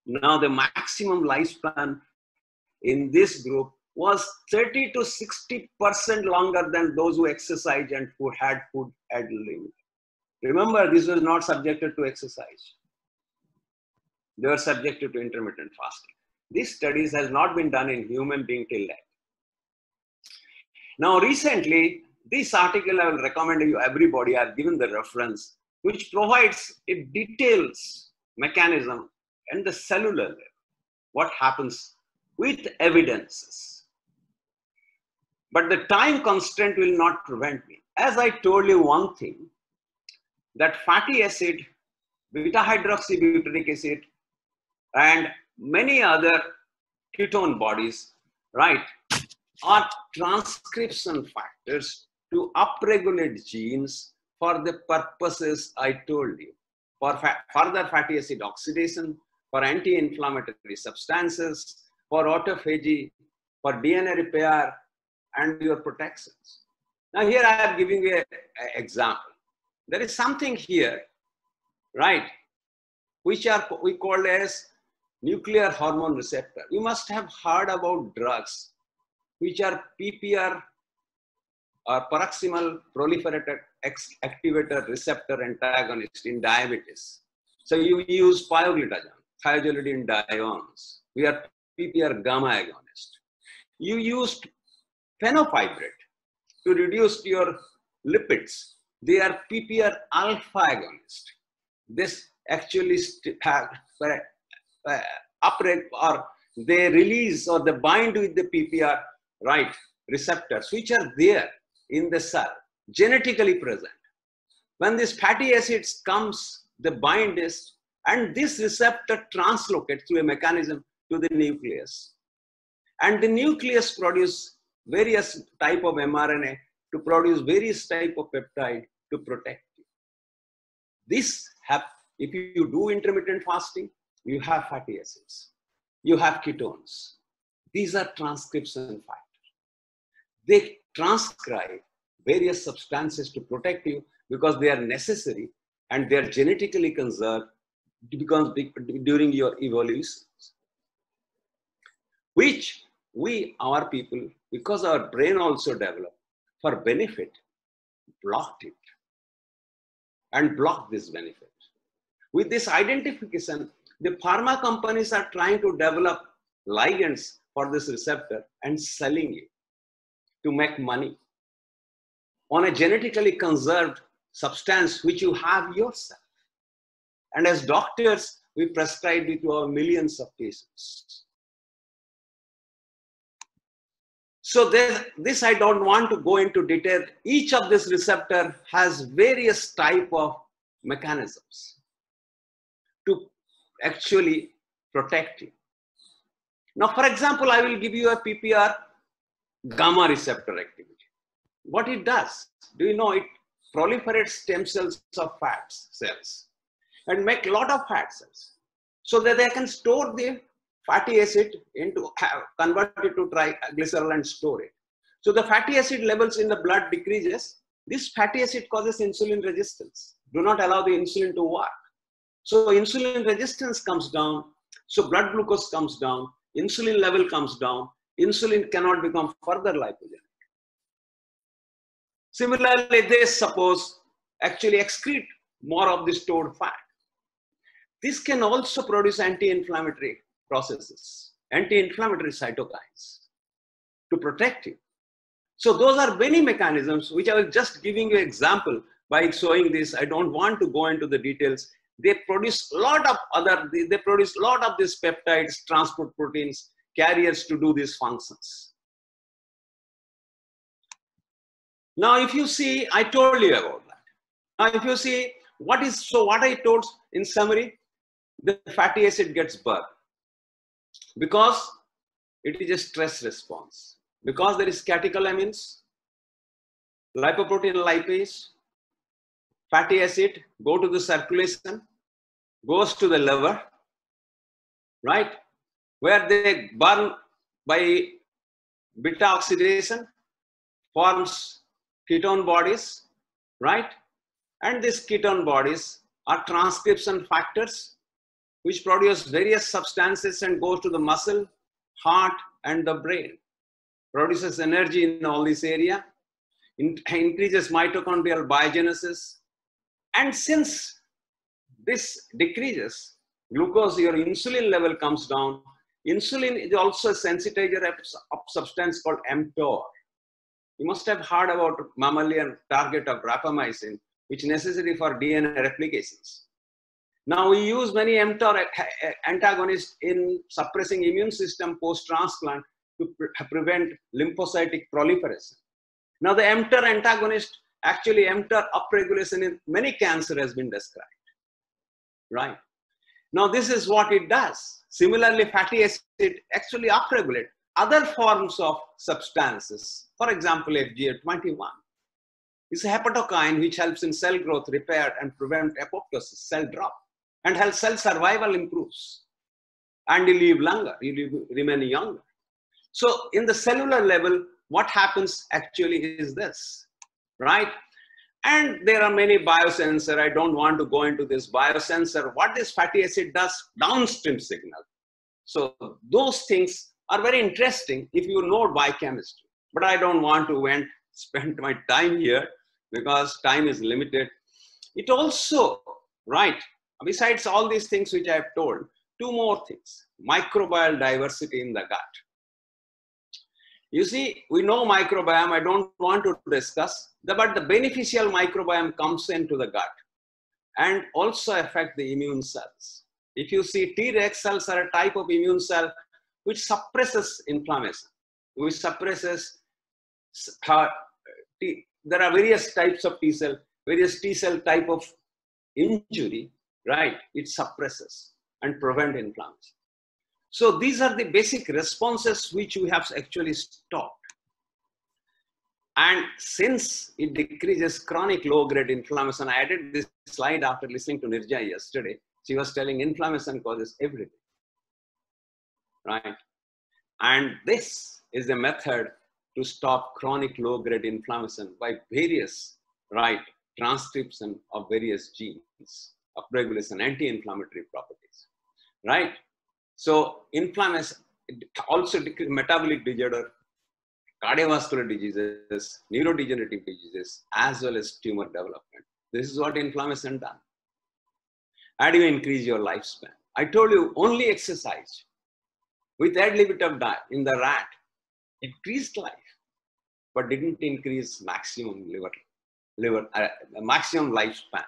Now the maximum lifespan in this group was 30 to 60% longer than those who exercise and who had food ad libitum. Remember, this was not subjected to exercise. They were subjected to intermittent fasting. These studies has not been done in human being till yet. Now recently, this article I will recommend you everybody. I have given the reference, which provides a details mechanism and the cellular level, what happens with evidences. But the time constraint will not prevent me. As I told you one thing, that fatty acid, beta-hydroxybutyric acid, and many other ketone bodies, right, are transcription factors to upregulate genes for the purposes I told you, for further fatty acid oxidation, for anti-inflammatory substances, for autophagy, for DNA repair, and your protections. Now here I am giving you an example. There is something here, right, which we call as nuclear hormone receptor. You must have heard about drugs which are PPR or paroxysmal proliferative activator receptor antagonist in diabetes. So you use pioglitazone, thiazolidinediones. We are PPR gamma agonist. You used fenofibrate to reduce your lipids. They are PPR alpha agonist. This actually or they release or they bind with the PPR, right, receptors, which are there in the cell, genetically present. When this fatty acids comes, the bind is, and this receptor translocates through a mechanism to the nucleus. And the nucleus produces various type of mRNA to produce various type of peptide to protect you. This if you do intermittent fasting, you have fatty acids, you have ketones. These are transcription factors. They transcribe various substances to protect you because they are necessary and they are genetically conserved during your evolution, which our people, because our brain also developed for benefit, blocked it and blocked this benefit. With this identification, the pharma companies are trying to develop ligands for this receptor and selling it to make money on a genetically conserved substance which you have yourself. And as doctors, we prescribe it to our millions of patients. So this I don't want to go into detail. Each of this receptor has various type of mechanisms to actually protect you. Now, for example, I will give you a PPR gamma receptor activity. What it does, do you know, it proliferates stem cells of fat cells and make a lot of fat cells so that they can store the fatty acid into, convert it to triglycerol and store it. So the fatty acid levels in the blood decreases. This fatty acid causes insulin resistance. Do not allow the insulin to work. So insulin resistance comes down. So blood glucose comes down. Insulin level comes down. Insulin cannot become further lipogenic. Similarly, they suppose actually excrete more of the stored fat. This can also produce anti-inflammatory processes, anti-inflammatory cytokines to protect you. So those are many mechanisms which I was just giving you an example by showing this. I don't want to go into the details. They produce a lot of these peptides, transport proteins, carriers to do these functions. Now, if you see, I told you about that. Now, if you see what I told in summary, the fatty acid gets burned because it is a stress response. Because there is catecholamines, lipoprotein lipase, fatty acid go to the circulation, goes to the liver, right? Where they burn by beta oxidation, forms ketone bodies, right? And these ketone bodies are transcription factors which produce various substances and goes to the muscle, heart, and the brain. Produces energy in all this area, increases mitochondrial biogenesis. And since this decreases, glucose, your insulin level comes down. Insulin is also a sensitizer of substance called mTOR. You must have heard about mammalian target of rapamycin, which is necessary for DNA replications. Now we use many mTOR antagonists in suppressing immune system post-transplant to prevent lymphocytic proliferation. Now the mTOR antagonist, actually mTOR upregulation in many cancer has been described, right? Now this is what it does. Similarly, fatty acid actually upregulate other forms of substances. For example, FGF21 is a hepatokine which helps in cell growth, repair, and prevent apoptosis, cell drop, and helps cell survival improves. And you live longer, you remain younger. So in the cellular level, what happens actually is this, right? And there are many biosensors. I don't want to go into this biosensor. What this fatty acid does, downstream signal. So those things are very interesting if you know biochemistry. But I don't want to spend my time here because time is limited. It also, right, besides all these things which I have told, two more things. Microbial diversity in the gut. You see, we know microbiome, I don't want to discuss, but the beneficial microbiome comes into the gut and also affect the immune cells. If you see, Treg cells are a type of immune cell which suppresses inflammation, which suppresses, there are various types of T cell, various T cell type of injury, right? It suppresses and prevent inflammation. So these are the basic responses which we have actually stopped. And since it decreases chronic low-grade inflammation, I added this slide after listening to Nirja yesterday. She was telling inflammation causes everything, right? And this is a method to stop chronic low-grade inflammation by various, right, transcription of various genes, upregulation, anti-inflammatory properties, right? So inflammation, also metabolic disorder, cardiovascular diseases, neurodegenerative diseases, as well as tumor development. This is what inflammation does. How do you increase your lifespan? I told you only exercise with ad libitum diet in the rat increased life, but didn't increase maximum maximum lifespan.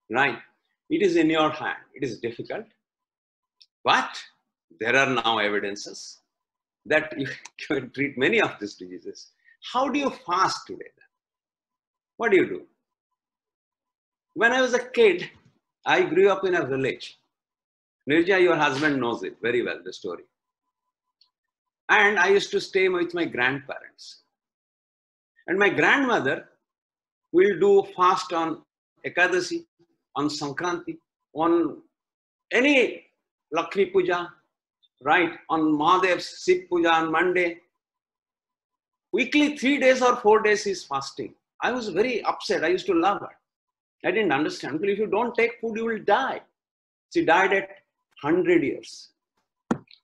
Right? It is in your hand. It is difficult, but there are now evidences that you can treat many of these diseases. How do you fast today then? What do you do? When I was a kid, I grew up in a village. Nirja, your husband knows it very well, the story. And I used to stay with my grandparents. And my grandmother will do fast on Ekadasi, on Sankranti, on any Lakshmi Puja, right, on Mahadev's Shiv Puja on Monday. Weekly 3 days or 4 days is fasting. I was very upset. I used to love her. I didn't understand. But if you don't take food, you will die. She died at 100 years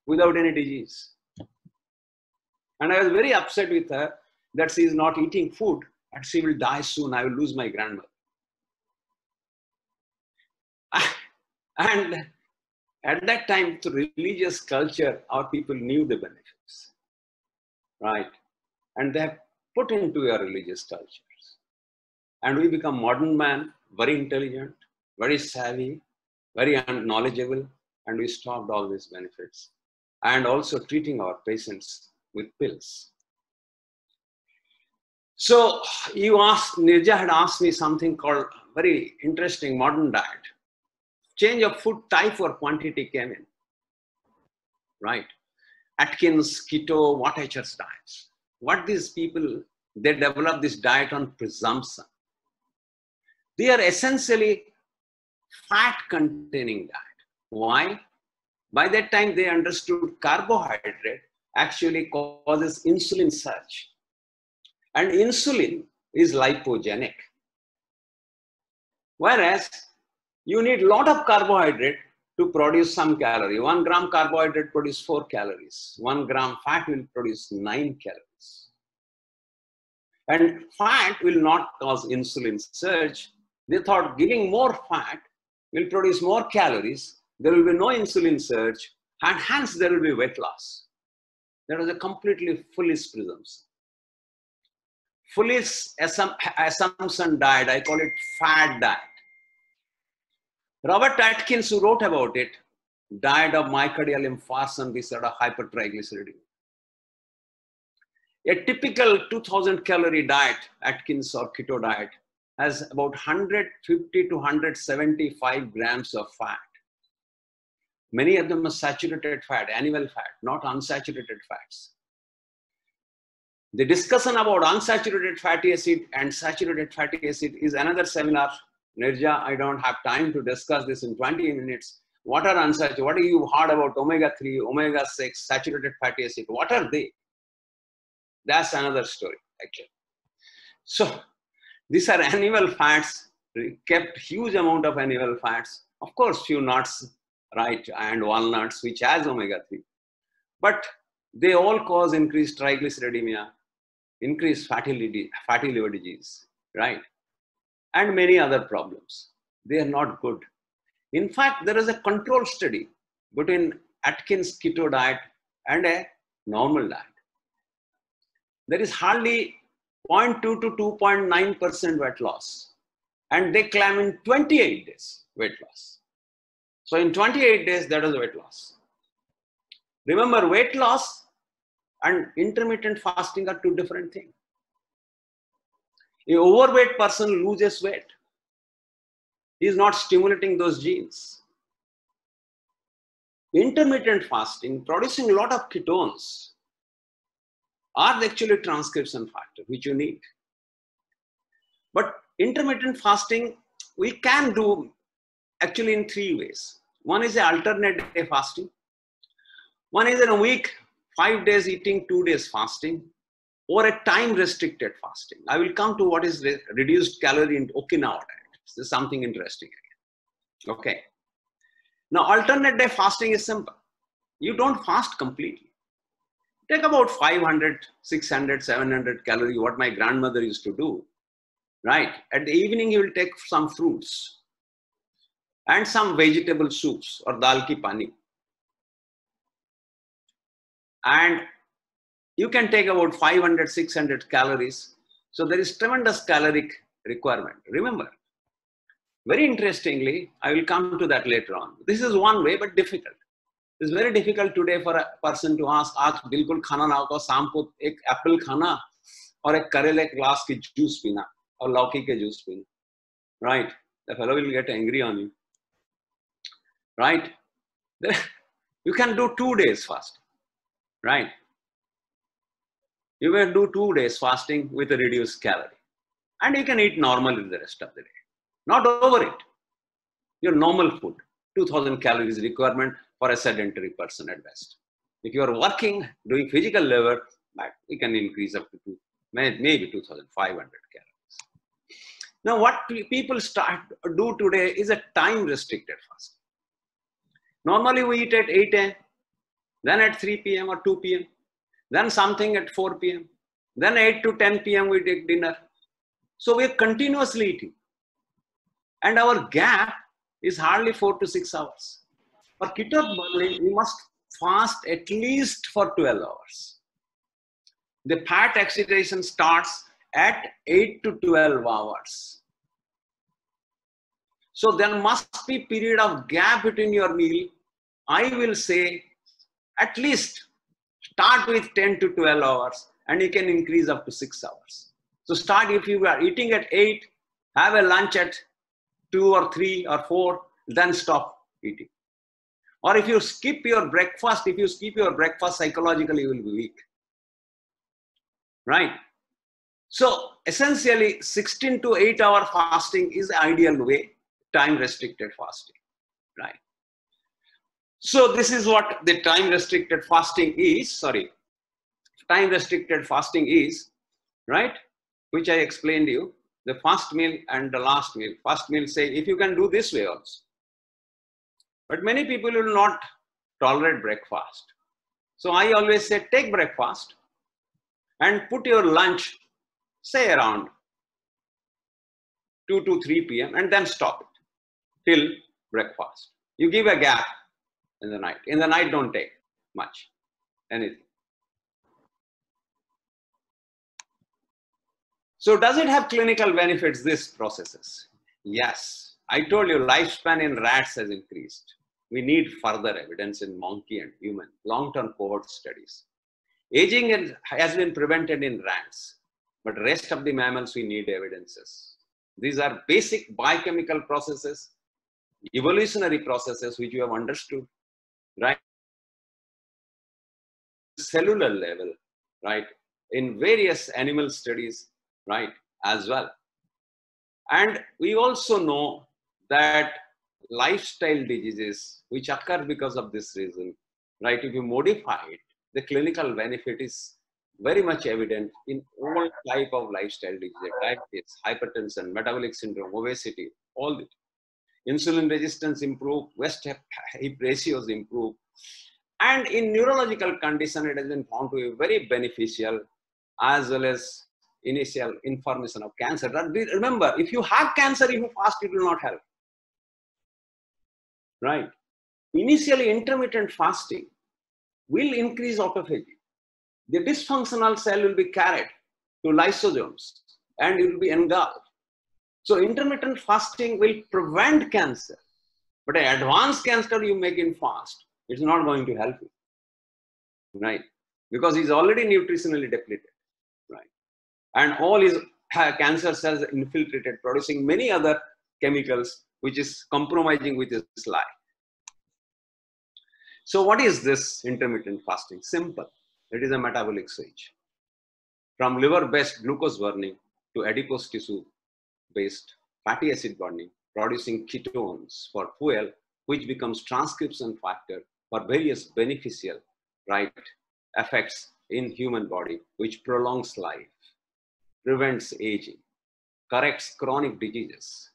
without any disease. And I was very upset with her that she is not eating food and she will die soon. I will lose my grandmother. And at that time, through religious culture, our people knew the benefits, right? And they have put into your religious cultures. And we become modern man, very intelligent, very savvy, very knowledgeable, and we stopped all these benefits. And also treating our patients with pills. So you asked, Nirja had asked me something called very interesting modern diet. Change of food type or quantity came in, right? Atkins, keto, Watachers diets. What these people, they develop this diet on presumption. They are essentially fat-containing diet. Why? By that time, they understood carbohydrate actually causes insulin surge. And insulin is lipogenic. Whereas, you need a lot of carbohydrate to produce some calorie. 1 gram carbohydrate produces 4 calories. 1 gram fat will produce 9 calories. And fat will not cause insulin surge. They thought giving more fat will produce more calories. There will be no insulin surge, and hence there will be weight loss. That was a completely foolish presumption. Foolish assumption diet, I call it fad diet. Robert Atkins, who wrote about it, died of myocardial infarction because of hypertriglyceridemia. A typical 2000 calorie diet, Atkins or keto diet, has about 150 to 175 grams of fat. Many of them are saturated fat, animal fat, not unsaturated fats. The discussion about unsaturated fatty acid and saturated fatty acid is another seminar. Nirja, I don't have time to discuss this in 20 minutes. What are unsaturated? What are you heard about omega-3, omega-6, saturated fatty acid? What are they? That's another story, actually. So these are animal fats, kept huge amount of animal fats. Of course, few nuts, right, and walnuts, which has omega-3. But they all cause increased triglyceridemia, increased fatty liver disease, right? And many other problems. They are not good. In fact, there is a control study between Atkins keto diet and a normal diet. There is hardly 0.2 to 2.9% weight loss. And they claim in 28 days weight loss. So in 28 days, that is weight loss. Remember, weight loss and intermittent fasting are two different things. An overweight person loses weight. He is not stimulating those genes. Intermittent fasting, producing a lot of ketones, are actually transcription factor, which you need. But intermittent fasting, we can do actually in 3 ways. One is an alternate day fasting. One is in a week, 5 days eating, 2 days fasting, or a time restricted fasting. I will come to what is reduced calorie in Okinawa diet. This is something interesting again. Okay. Now, alternate day fasting is simple. You don't fast completely. Take about 500, 600, 700 calories, what my grandmother used to do, right? At the evening, you will take some fruits and some vegetable soups or dal ki pani. And you can take about 500, 600 calories. So there is tremendous caloric requirement. Remember, very interestingly, I will come to that later on. This is one way, but difficult. It's very difficult today for a person to ask, "Aaj bilkul khana na hoga, शाम को एक apple खाना और एक करेले glass की juice पीना और लौकी के juice पीना." Right? The fellow will get angry on you. Right? You can do 2 days fasting. Right? You will do 2 days fasting with a reduced calorie. And you can eat normally the rest of the day. Not over it. Your normal food, 2000 calories requirement for a sedentary person at best. If you are working, doing physical labor, you can increase up to maybe 2500 calories. Now, what people do today is a time restricted fasting. Normally, we eat at 8 a.m., then at 3 p.m. or 2 p.m., then something at 4 p.m., then 8 to 10 p.m. we take dinner. So we're continuously eating. And our gap is hardly 4 to 6 hours. For ketone burning, we must fast at least for 12 hours. The fat oxidation starts at 8 to 12 hours. So there must be a period of gap between your meal. I will say at least start with 10 to 12 hours and you can increase up to 6 hours. So start if you are eating at 8, have a lunch at 2 or 3 or 4, then stop eating. Or if you skip your breakfast, psychologically you will be weak. Right? So essentially 16 to 8 hour fasting is the ideal way, time restricted fasting. Right? So this is what the time restricted fasting is, right? Which I explained to you, the first meal and the last meal. First meal say, if you can do this way also. But many people will not tolerate breakfast. So I always say, take breakfast and put your lunch, say around 2 to 3 p.m. and then stop it till breakfast. You give a gap in the night. In the night, don't take much, anything. So does it have clinical benefits, these processes? Yes. I told you lifespan in rats has increased. We need further evidence in monkey and human, long-term cohort studies. Aging has been prevented in rats, but rest of the mammals we need evidences. These are basic biochemical processes, evolutionary processes which you have understood, right? Cellular level, right? In various animal studies, right, as well. And we also know that lifestyle diseases which occur because of this reason, right, if you modify it, the clinical benefit is very much evident in all type of lifestyle diseases, diabetes, hypertension, metabolic syndrome, obesity, all this. Insulin resistance improve, waist-hip ratios improve. And in neurological condition, it has been found to be very beneficial, as well as initial information of cancer. Remember, if you have cancer, if you fast, it will not help. Right? Initially, intermittent fasting will increase autophagy. The dysfunctional cell will be carried to lysosomes and it will be engulfed. So intermittent fasting will prevent cancer. But an advanced cancer you make in fast, it's not going to help you. Right? Because he's already nutritionally depleted. Right? And all his cancer cells infiltrated, producing many other chemicals, which is compromising with his life. So what is this intermittent fasting? Simple. It is a metabolic switch. From liver-based glucose burning to adipose tissue-based fatty acid burning, producing ketones for fuel, which becomes transcription factor for various beneficial, right, effects in human body, which prolongs life, prevents aging, corrects chronic diseases,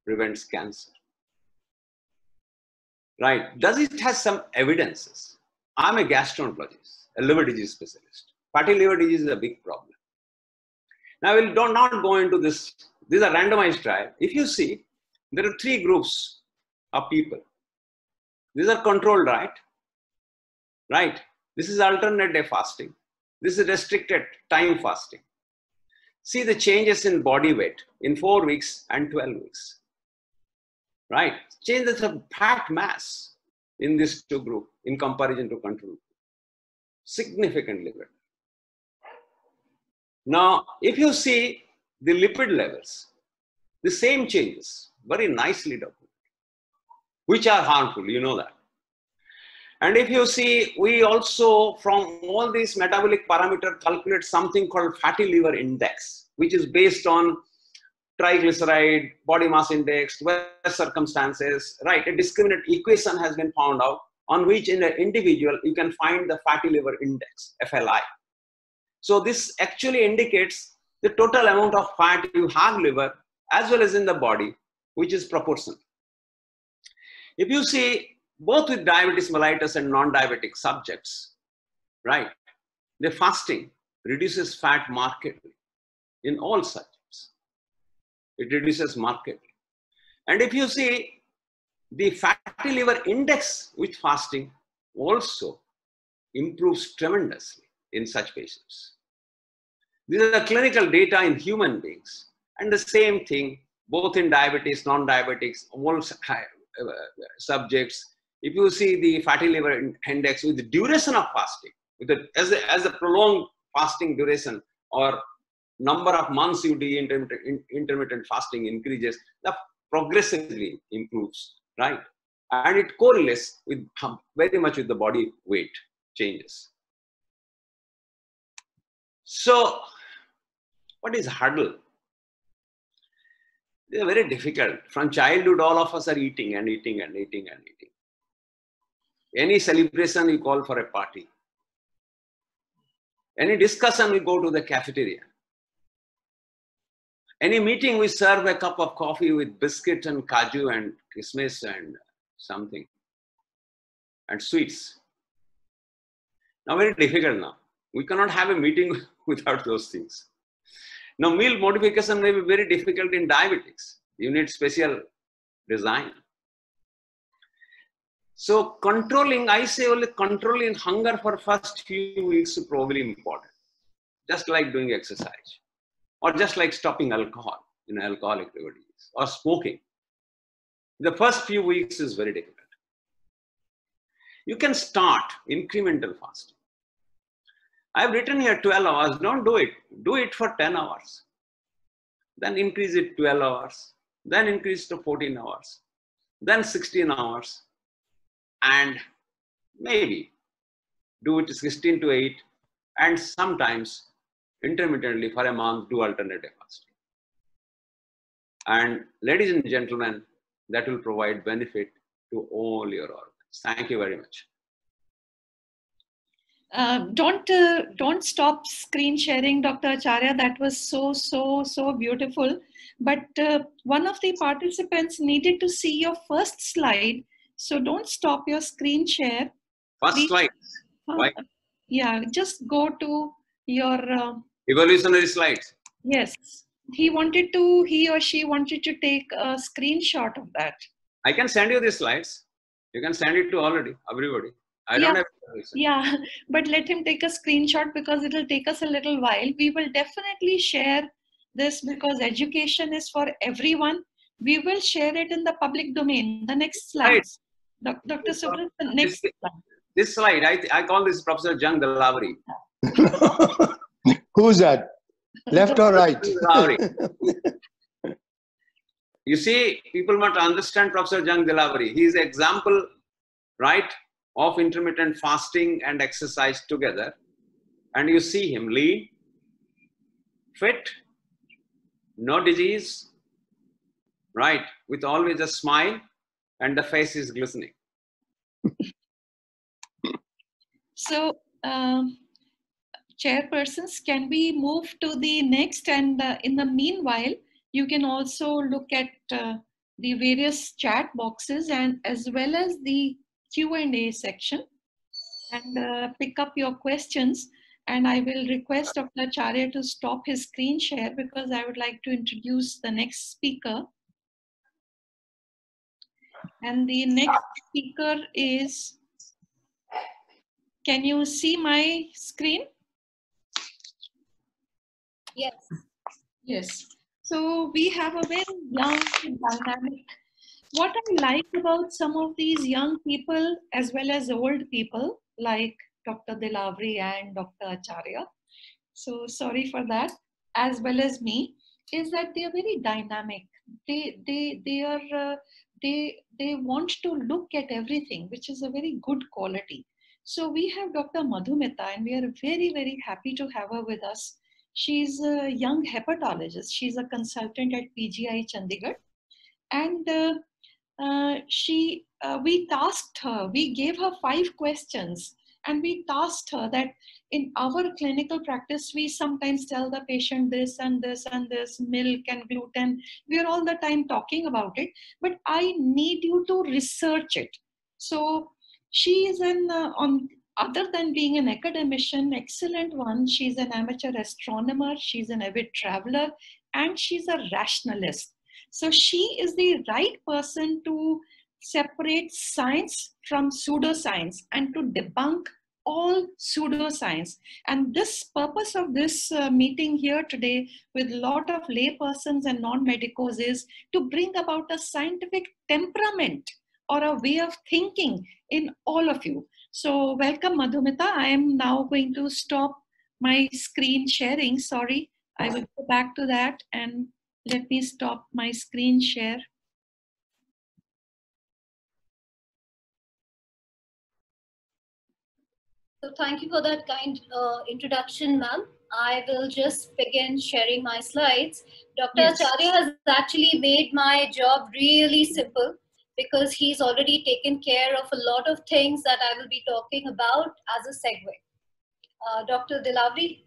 prevents cancer. Right? Does it have some evidences? I'm a gastroenterologist, a liver disease specialist. Fatty liver disease is a big problem. Now, we'll not go into this. These are randomized trial. If you see, there are 3 groups of people. These are controlled, right? Right? This is alternate day fasting. This is restricted time fasting. See the changes in body weight in 4 weeks and 12 weeks. Right? Changes of fat mass in these 2 groups in comparison to control. Significantly better. Now, if you see the lipid levels, the same changes, very nicely documented, which are harmful, you know that. And if you see, we also, from all these metabolic parameters, calculate something called fatty liver index, which is based on triglyceride, body mass index, weather circumstances, right? A discriminant equation has been found out on which in an individual you can find the fatty liver index, FLI. So this actually indicates the total amount of fat you have liver as well as in the body, which is proportional. If you see both with diabetes mellitus and non-diabetic subjects, right, the fasting reduces fat markedly in all subjects. It reduces markedly. And if you see the fatty liver index with fasting also improves tremendously in such patients. These are the clinical data in human beings. And the same thing, both in diabetes, non-diabetics, all subjects. If you see the fatty liver index with the duration of fasting, with the, as a prolonged fasting duration or number of months you do intermittent fasting increases, that progressively improves, right? And it correlates with very much with the body weight changes. So, what is hurdle? They are very difficult. From childhood, all of us are eating and eating and eating and eating. Any celebration, we call for a party. Any discussion, we go to the cafeteria. Any meeting, we serve a cup of coffee with biscuit and kaju and kismis and something. And sweets. Now, very difficult now. We cannot have a meeting without those things. Now, meal modification may be very difficult in diabetics. You need special design. So controlling, I say only controlling hunger for first few weeks is probably important. Just like doing exercise. Or just like stopping alcohol in alcoholic liver disease. Or smoking. The first few weeks is very difficult. You can start incremental fasting. I've written here 12 hours, don't do it. Do it for 10 hours. Then increase it 12 hours. Then increase to 14 hours. Then 16 hours. And maybe do it 16 to 8. And sometimes intermittently for a month do alternative fasting. And ladies and gentlemen, that will provide benefit to all your organs. Thank you very much. Don't stop screen sharing, Dr. Acharya. That was so beautiful. But one of the participants needed to see your first slide. So don't stop your screen share. First slide. Why? Yeah, just go to your evolutionary slides. Yes. He or she wanted to take a screenshot of that. I can send you the slides. You can send it to everybody. I don't have to. Yeah, but let him take a screenshot because it will take us a little while. We will definitely share this because education is for everyone. We will share it in the public domain. The next slide. Dr. Subrat, the next slide. This slide, I call this Professor Jung Delavari. Who's that? Left or right? You see, people must understand Professor Jung Delavari. He is an example, right, of intermittent fasting and exercise together. And you see him lean, fit, no disease, right, with always a smile, and the face is glistening. So, chairpersons, can we move to the next? And in the meanwhile, you can also look at the various chat boxes and as well as the Q&A section and pick up your questions. And I will request Dr. Acharya to stop his screen share because I would like to introduce the next speaker. And the next speaker is, can you see my screen? Yes. Yes. So we have a very young, dynamic. What I like about some of these young people as well as old people like Dr. Dilavri and Dr. Acharya, so sorry for that, as well as me, is that they are very dynamic. They want to look at everything, which is a very good quality. So we have Dr. Madhumita, and we are very, very happy to have her with us. She's a young hepatologist. She's a consultant at PGI Chandigarh. And we tasked her, we gave her 5 questions, and we tasked her that in our clinical practice, we sometimes tell the patient this and this and this, milk and gluten. We are all the time talking about it, but I need you to research it. So she is other than being an academician, excellent one, she's an amateur astronomer, she's an avid traveler, and she's a rationalist. So she is the right person to separate science from pseudoscience and to debunk all pseudoscience. And this purpose of this meeting here today with a lot of laypersons and non-medicos is to bring about a scientific temperament or a way of thinking in all of you. So welcome, Madhumita. I am now going to stop my screen sharing. Sorry, I will go back to that and let me stop my screen share. So thank you for that kind introduction, ma'am. I will just begin sharing my slides. Dr. Yes. Acharya has actually made my job really simple because he's already taken care of a lot of things that I will be talking about as a segue. Dr. Dilavri?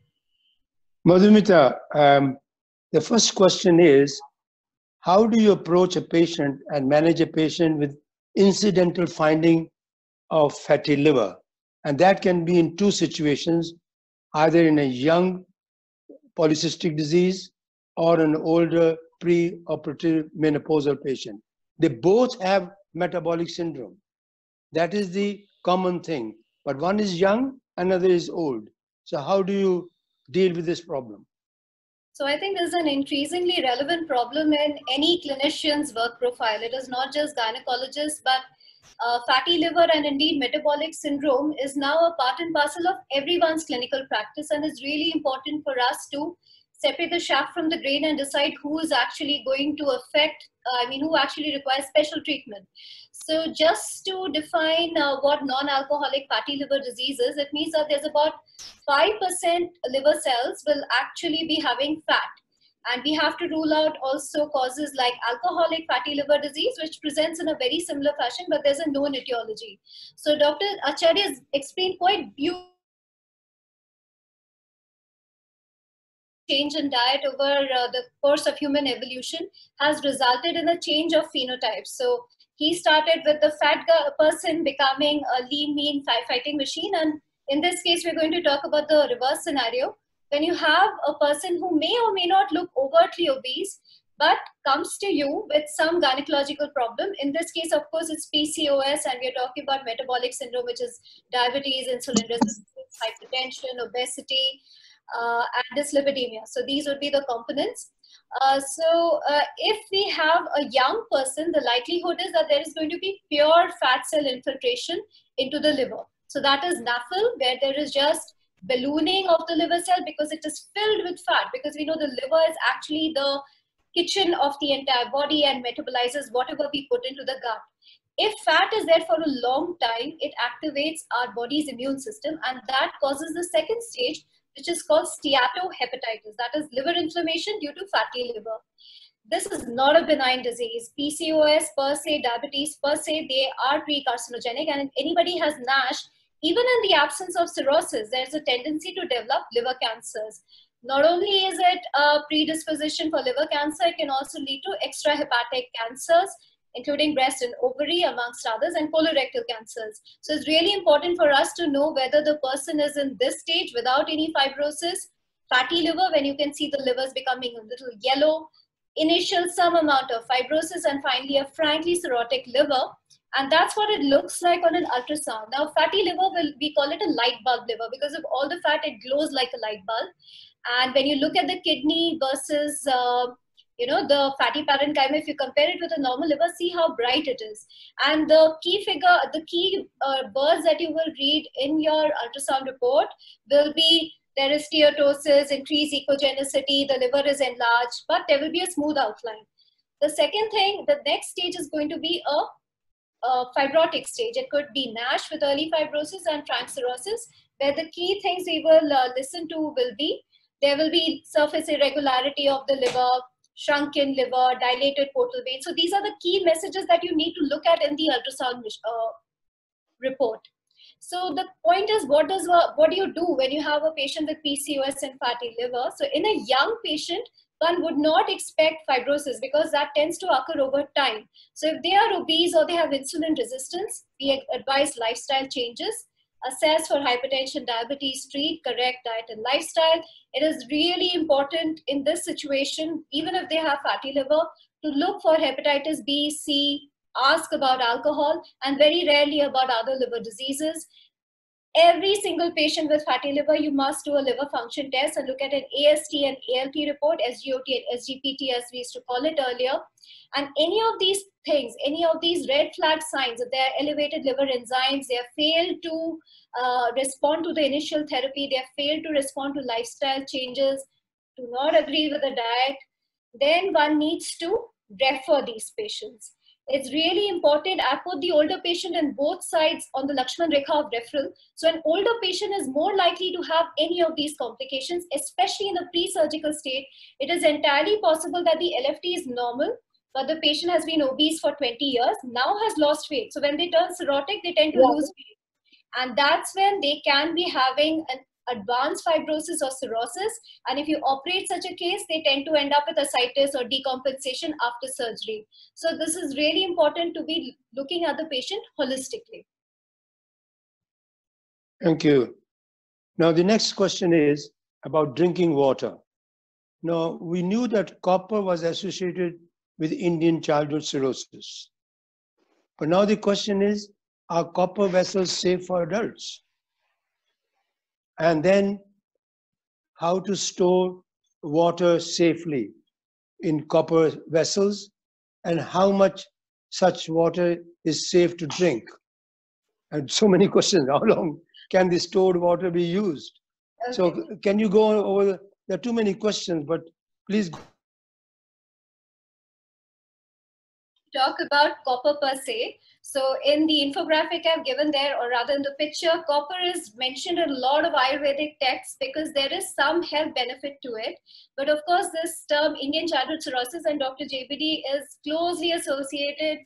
Madhumita, the first question is, how do you approach a patient and manage a patient with incidental finding of fatty liver? And that can be in 2 situations, either in a young polycystic disease or an older pre-operative menopausal patient. They both have metabolic syndrome. That is the common thing. But one is young, another is old. So how do you deal with this problem? So I think this is an increasingly relevant problem in any clinician's work profile. It is not just gynecologists, but fatty liver and indeed metabolic syndrome is now a part and parcel of everyone's clinical practice, and it's really important for us to separate the chaff from the grain and decide who is actually going to affect, who actually requires special treatment. So just to define what non-alcoholic fatty liver disease is, it means that there's about 5% liver cells will actually be having fat. And we have to rule out also causes like alcoholic fatty liver disease, which presents in a very similar fashion, but there's a known etiology. So Dr. Acharya has explained quite beautifully change in diet over the course of human evolution has resulted in a change of phenotypes. So he started with the fat person becoming a lean, mean, fighting machine. And in this case, we're going to talk about the reverse scenario. When you have a person who may or may not look overtly obese, but comes to you with some gynecological problem. In this case, of course, it's PCOS, and we're talking about metabolic syndrome, which is diabetes, insulin resistance, hypertension, obesity, and dyslipidemia. So these would be the components. If we have a young person, the likelihood is that there is going to be pure fat cell infiltration into the liver. So that is NAFL, where there is just ballooning of the liver cell because it is filled with fat, because we know the liver is actually the kitchen of the entire body and metabolizes whatever we put into the gut. If fat is there for a long time, it activates our body's immune system, and that causes the second stage, which is called steatohepatitis. That is liver inflammation due to fatty liver. This is not a benign disease. PCOS per se, diabetes per se, they are pre-carcinogenic, and if anybody has NASH, even in the absence of cirrhosis, there's a tendency to develop liver cancers. Not only is it a predisposition for liver cancer, it can also lead to extrahepatic cancers, including breast and ovary, amongst others, and colorectal cancers. So it's really important for us to know whether the person is in this stage without any fibrosis, fatty liver, when you can see the liver is becoming a little yellow, initial some amount of fibrosis, and finally a frankly cirrhotic liver. And that's what it looks like on an ultrasound. Now, fatty liver, we call it a light bulb liver because of all the fat, it glows like a light bulb. And when you look at the kidney versus, the fatty parenchyma, if you compare it with a normal liver, see how bright it is. And the key words that you will read in your ultrasound report will be there is steatosis, increased echogenicity, the liver is enlarged, but there will be a smooth outline. The second thing, the next stage is going to be a fibrotic stage. It could be NASH with early fibrosis and frank cirrhosis, where the key things we will listen to will be, there will be surface irregularity of the liver, shrunken liver, dilated portal vein. So these are the key messages that you need to look at in the ultrasound report. So the point is, what do you do when you have a patient with PCOS and fatty liver? So in a young patient, one would not expect fibrosis because that tends to occur over time. So if they are obese or they have insulin resistance, we advise lifestyle changes, assess for hypertension, diabetes, treat, correct diet and lifestyle. It is really important in this situation, even if they have fatty liver, to look for hepatitis B, C, ask about alcohol, and very rarely about other liver diseases. Every single patient with fatty liver, you must do a liver function test and look at an AST and ALT report, SGOT and SGPT as we used to call it earlier. And any of these things, any of these red flag signs that they are elevated liver enzymes, they have failed to respond to the initial therapy, they have failed to respond to lifestyle changes, do not agree with the diet, then one needs to refer these patients. It's really important. I put the older patient in both sides on the Lakshman Rekha of referral. So an older patient is more likely to have any of these complications, especially in the pre-surgical state. It is entirely possible that the LFT is normal, but the patient has been obese for 20 years, now has lost weight. So when they turn cirrhotic, they tend to lose weight. And that's when they can be having an advanced fibrosis or cirrhosis. And if you operate such a case, they tend to end up with ascites or decompensation after surgery. So this is really important to be looking at the patient holistically. Thank you. Now, the next question is about drinking water. Now, we knew that copper was associated with Indian childhood cirrhosis. But now the question is, are copper vessels safe for adults? And then how to store water safely in copper vessels, and how much such water is safe to drink. And so many questions. How long can the stored water be used? Okay. So can you go over, there are too many questions, but please. Talk about copper per se. So in the infographic I've given there, or rather in the picture, copper is mentioned in a lot of Ayurvedic texts because there is some health benefit to it. But of course, this term Indian childhood cirrhosis and Dr. JBD is closely associated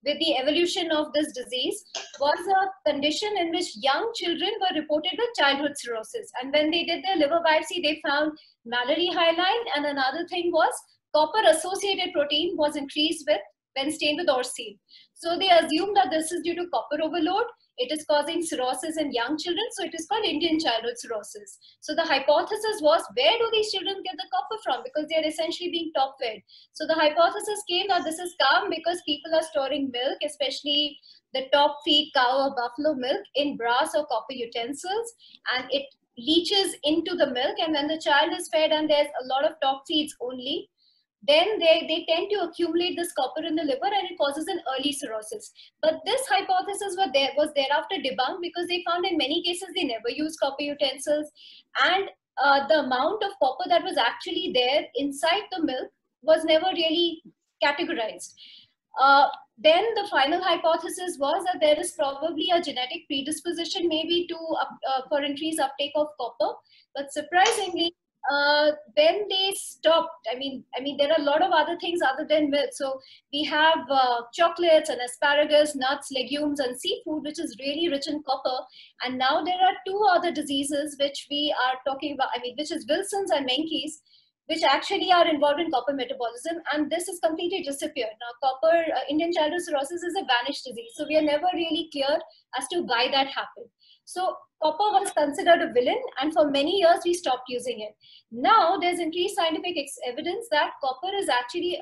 with the evolution of this disease, was a condition in which young children were reported with childhood cirrhosis. And when they did their liver biopsy, they found Mallory hyaline, and another thing was copper associated protein was increased with when stained with Orcine. So they assumed that this is due to copper overload. It is causing cirrhosis in young children, so it is called Indian childhood cirrhosis. So the hypothesis was, where do these children get the copper from? Because they are essentially being top-fed. So the hypothesis came that this is come because people are storing milk, especially the top-feed cow or buffalo milk, in brass or copper utensils, and it leaches into the milk, and when the child is fed and there's a lot of top feeds only, then they tend to accumulate this copper in the liver and it causes an early cirrhosis. But this hypothesis was thereafter debunked because they found in many cases they never used copper utensils, and the amount of copper that was actually there inside the milk was never really categorized. Then the final hypothesis was that there is probably a genetic predisposition maybe to for increased uptake of copper, but surprisingly, when they stopped, I mean, there are a lot of other things other than milk. So we have chocolates and asparagus, nuts, legumes, and seafood, which is really rich in copper. And now there are two other diseases which we are talking about, which is Wilson's and Menkes, which actually are involved in copper metabolism, and this has completely disappeared. Now, copper, Indian childhood cirrhosis is a vanished disease, so we are never really clear as to why that happened. So copper was considered a villain, and for many years we stopped using it. Now there's increased scientific evidence that copper is actually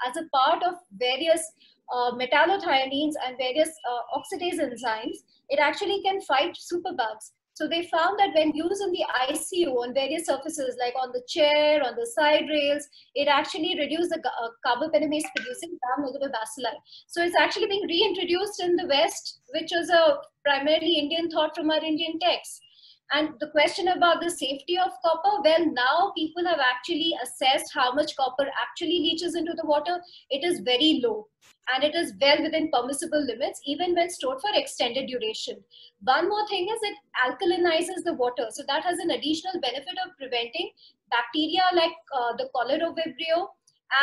as a part of various metallothioneins and various oxidase enzymes, it actually can fight superbugs. So they found that when used in the ICU on various surfaces, like on the chair, on the side rails, it actually reduced the carbapenemase producing gram-negative bacilli. So it's actually being reintroduced in the West, which was a primarily Indian thought from our Indian texts. And the question about the safety of copper, well, now people have actually assessed how much copper actually leaches into the water. It is very low, and it is well within permissible limits, even when stored for extended duration. One more thing is it alkalinizes the water. So that has an additional benefit of preventing bacteria like the cholera vibrio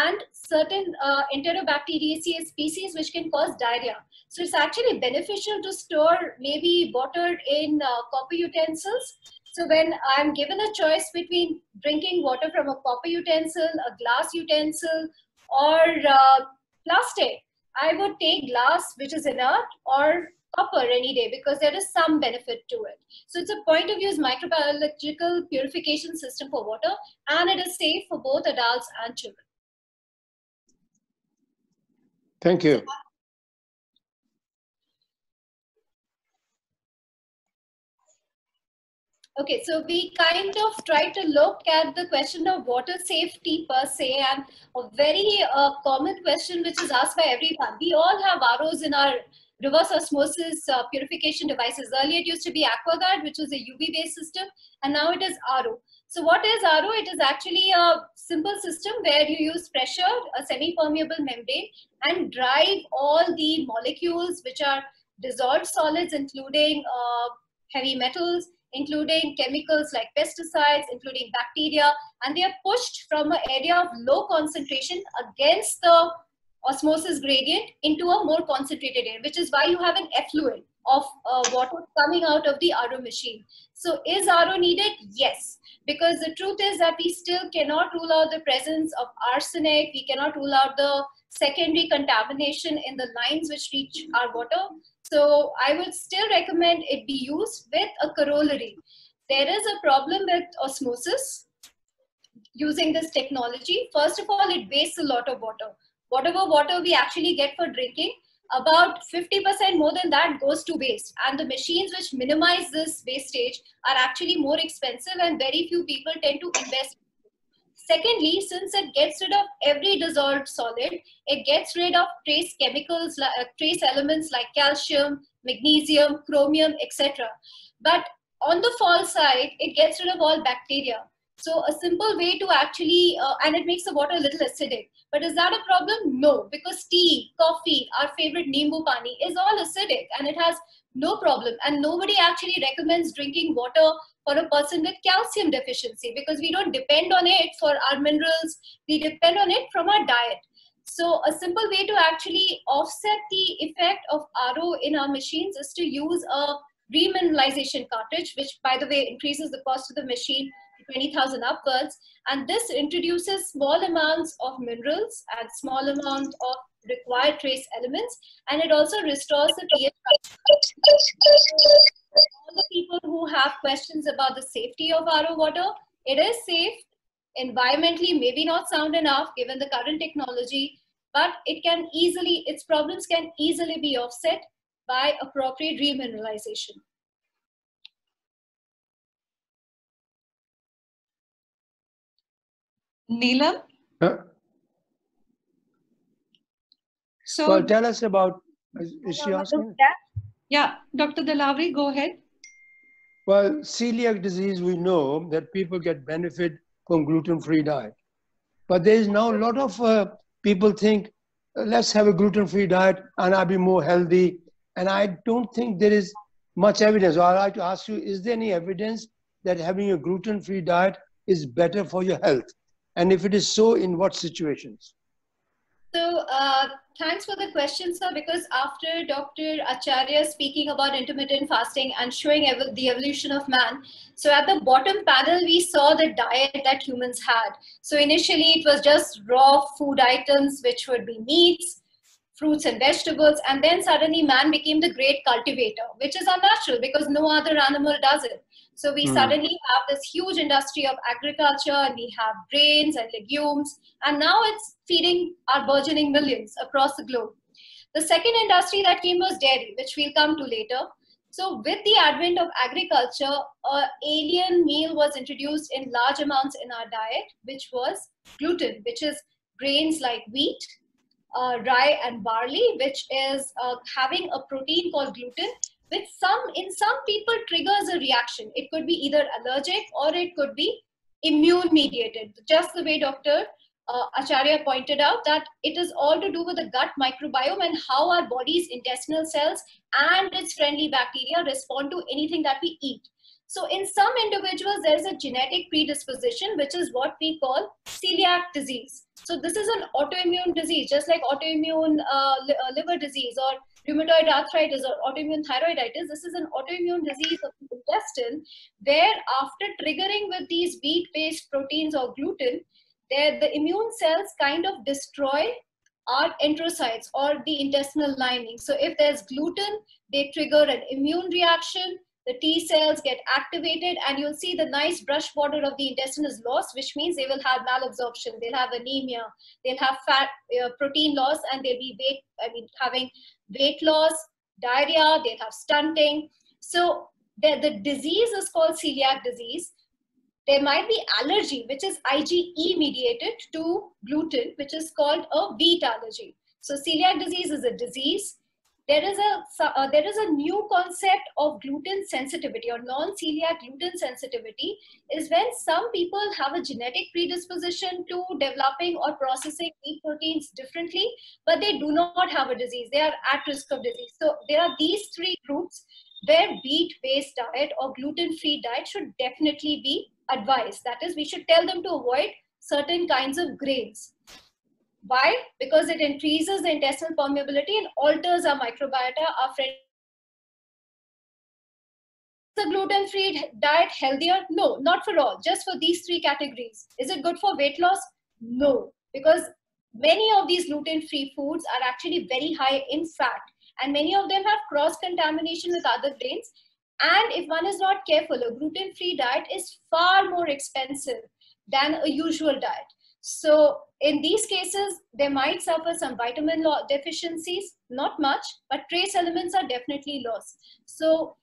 and certain Enterobacteriaceae species which can cause diarrhea. So it's actually beneficial to store maybe water in copper utensils. So when I'm given a choice between drinking water from a copper utensil, a glass utensil, or plastic, I would take glass, which is inert, or copper any day, because there is some benefit to it. So it's a point of use microbiological purification system for water, and it is safe for both adults and children. Thank you. Okay, so we kind of try to look at the question of water safety per se, and a very common question which is asked by everyone. We all have ROs in our reverse osmosis purification devices. Earlier it used to be AquaGuard, which was a UV-based system, and now it is RO. So what is RO? It is actually a simple system where you use pressure, a semi-permeable membrane, and drive all the molecules which are dissolved solids, including heavy metals, including chemicals like pesticides, including bacteria, and they are pushed from an area of low concentration against the osmosis gradient into a more concentrated area, which is why you have an effluent of water coming out of the RO machine. So is RO needed? Yes, because the truth is that we still cannot rule out the presence of arsenic. We cannot rule out the secondary contamination in the lines which reach our water. So I would still recommend it be used with a corollary. There is a problem with osmosis using this technology. First of all, it wastes a lot of water. Whatever water we actually get for drinking, about 50% more than that goes to waste. And the machines which minimize this wastage are actually more expensive, and very few people tend to invest. Secondly, since it gets rid of every dissolved solid, it gets rid of trace chemicals, trace elements like calcium, magnesium, chromium, etc. But on the false side, it gets rid of all bacteria. So a simple way to actually, and it makes the water a little acidic. But is that a problem? No, because tea, coffee, our favorite Nimbu Pani is all acidic, and it has no problem. And nobody actually recommends drinking water for a person with calcium deficiency, because we don't depend on it for our minerals. We depend on it from our diet. So a simple way to actually offset the effect of RO in our machines is to use a remineralization cartridge, which, by the way, increases the cost of the machine to 20,000 upwards. And this introduces small amounts of minerals and small amount of required trace elements, and it also restores the pH. All the people who have questions about the safety of RO water, it is safe, environmentally maybe not sound enough given the current technology, but it can easily, its problems can easily be offset by appropriate remineralization. Neelam? So, well, tell us about, is she asking? Yeah, Dr. Dalavri, go ahead. Well, celiac disease, we know that people get benefit from gluten-free diet. But there is now a lot of people think, let's have a gluten-free diet and I'll be more healthy. And I don't think there is much evidence. So I'd like to ask you, is there any evidence that having a gluten-free diet is better for your health? And if it is so, in what situations? So thanks for the question, sir, because after Dr. Acharya speaking about intermittent fasting and showing the evolution of man, so at the bottom panel, we saw the diet that humans had. So initially it was just raw food items, which would be meats, fruits and vegetables. And then suddenly man became the great cultivator, which is unnatural because no other animal does it. So we suddenly have this huge industry of agriculture, and we have grains and legumes, and now it's feeding our burgeoning millions across the globe. The second industry that came was dairy, which we'll come to later. So with the advent of agriculture, an alien meal was introduced in large amounts in our diet, which was gluten, which is grains like wheat, rye and barley, which is having a protein called gluten, which in some people triggers a reaction. It could be either allergic or it could be immune mediated, just the way Dr. Acharya pointed out, that it is all to do with the gut microbiome and how our body's intestinal cells and its friendly bacteria respond to anything that we eat. So in some individuals, there's a genetic predisposition, which is what we call celiac disease. So this is an autoimmune disease, just like autoimmune liver disease or rheumatoid arthritis or autoimmune thyroiditis. This is an autoimmune disease of the intestine, where after triggering with these wheat-based proteins or gluten, the immune cells kind of destroy our enterocytes or the intestinal lining. So if there's gluten, they trigger an immune reaction. The T cells get activated, and you'll see the nice brush border of the intestine is lost, which means they will have malabsorption, they'll have anemia, they'll have fat, protein loss, and they'll be having weight loss, diarrhea, they'll have stunting. So the disease is called celiac disease. There might be allergy, which is IgE mediated to gluten, which is called a wheat allergy. So celiac disease is a disease. There is a new concept of gluten sensitivity or non-celiac gluten sensitivity, is when some people have a genetic predisposition to developing or processing wheat proteins differently, but they do not have a disease. They are at risk of disease. So there are these three groups where wheat-based diet or gluten-free diet should definitely be advised. That is, we should tell them to avoid certain kinds of grains. Why? Because it increases the intestinal permeability and alters our microbiota, our friend. Is the gluten-free diet healthier? No, not for all, just for these three categories. Is it good for weight loss? No, because many of these gluten-free foods are actually very high in fat, and many of them have cross-contamination with other grains. And if one is not careful, a gluten-free diet is far more expensive than a usual diet. So in these cases, they might suffer some vitamin deficiencies, not much, but trace elements are definitely lost. So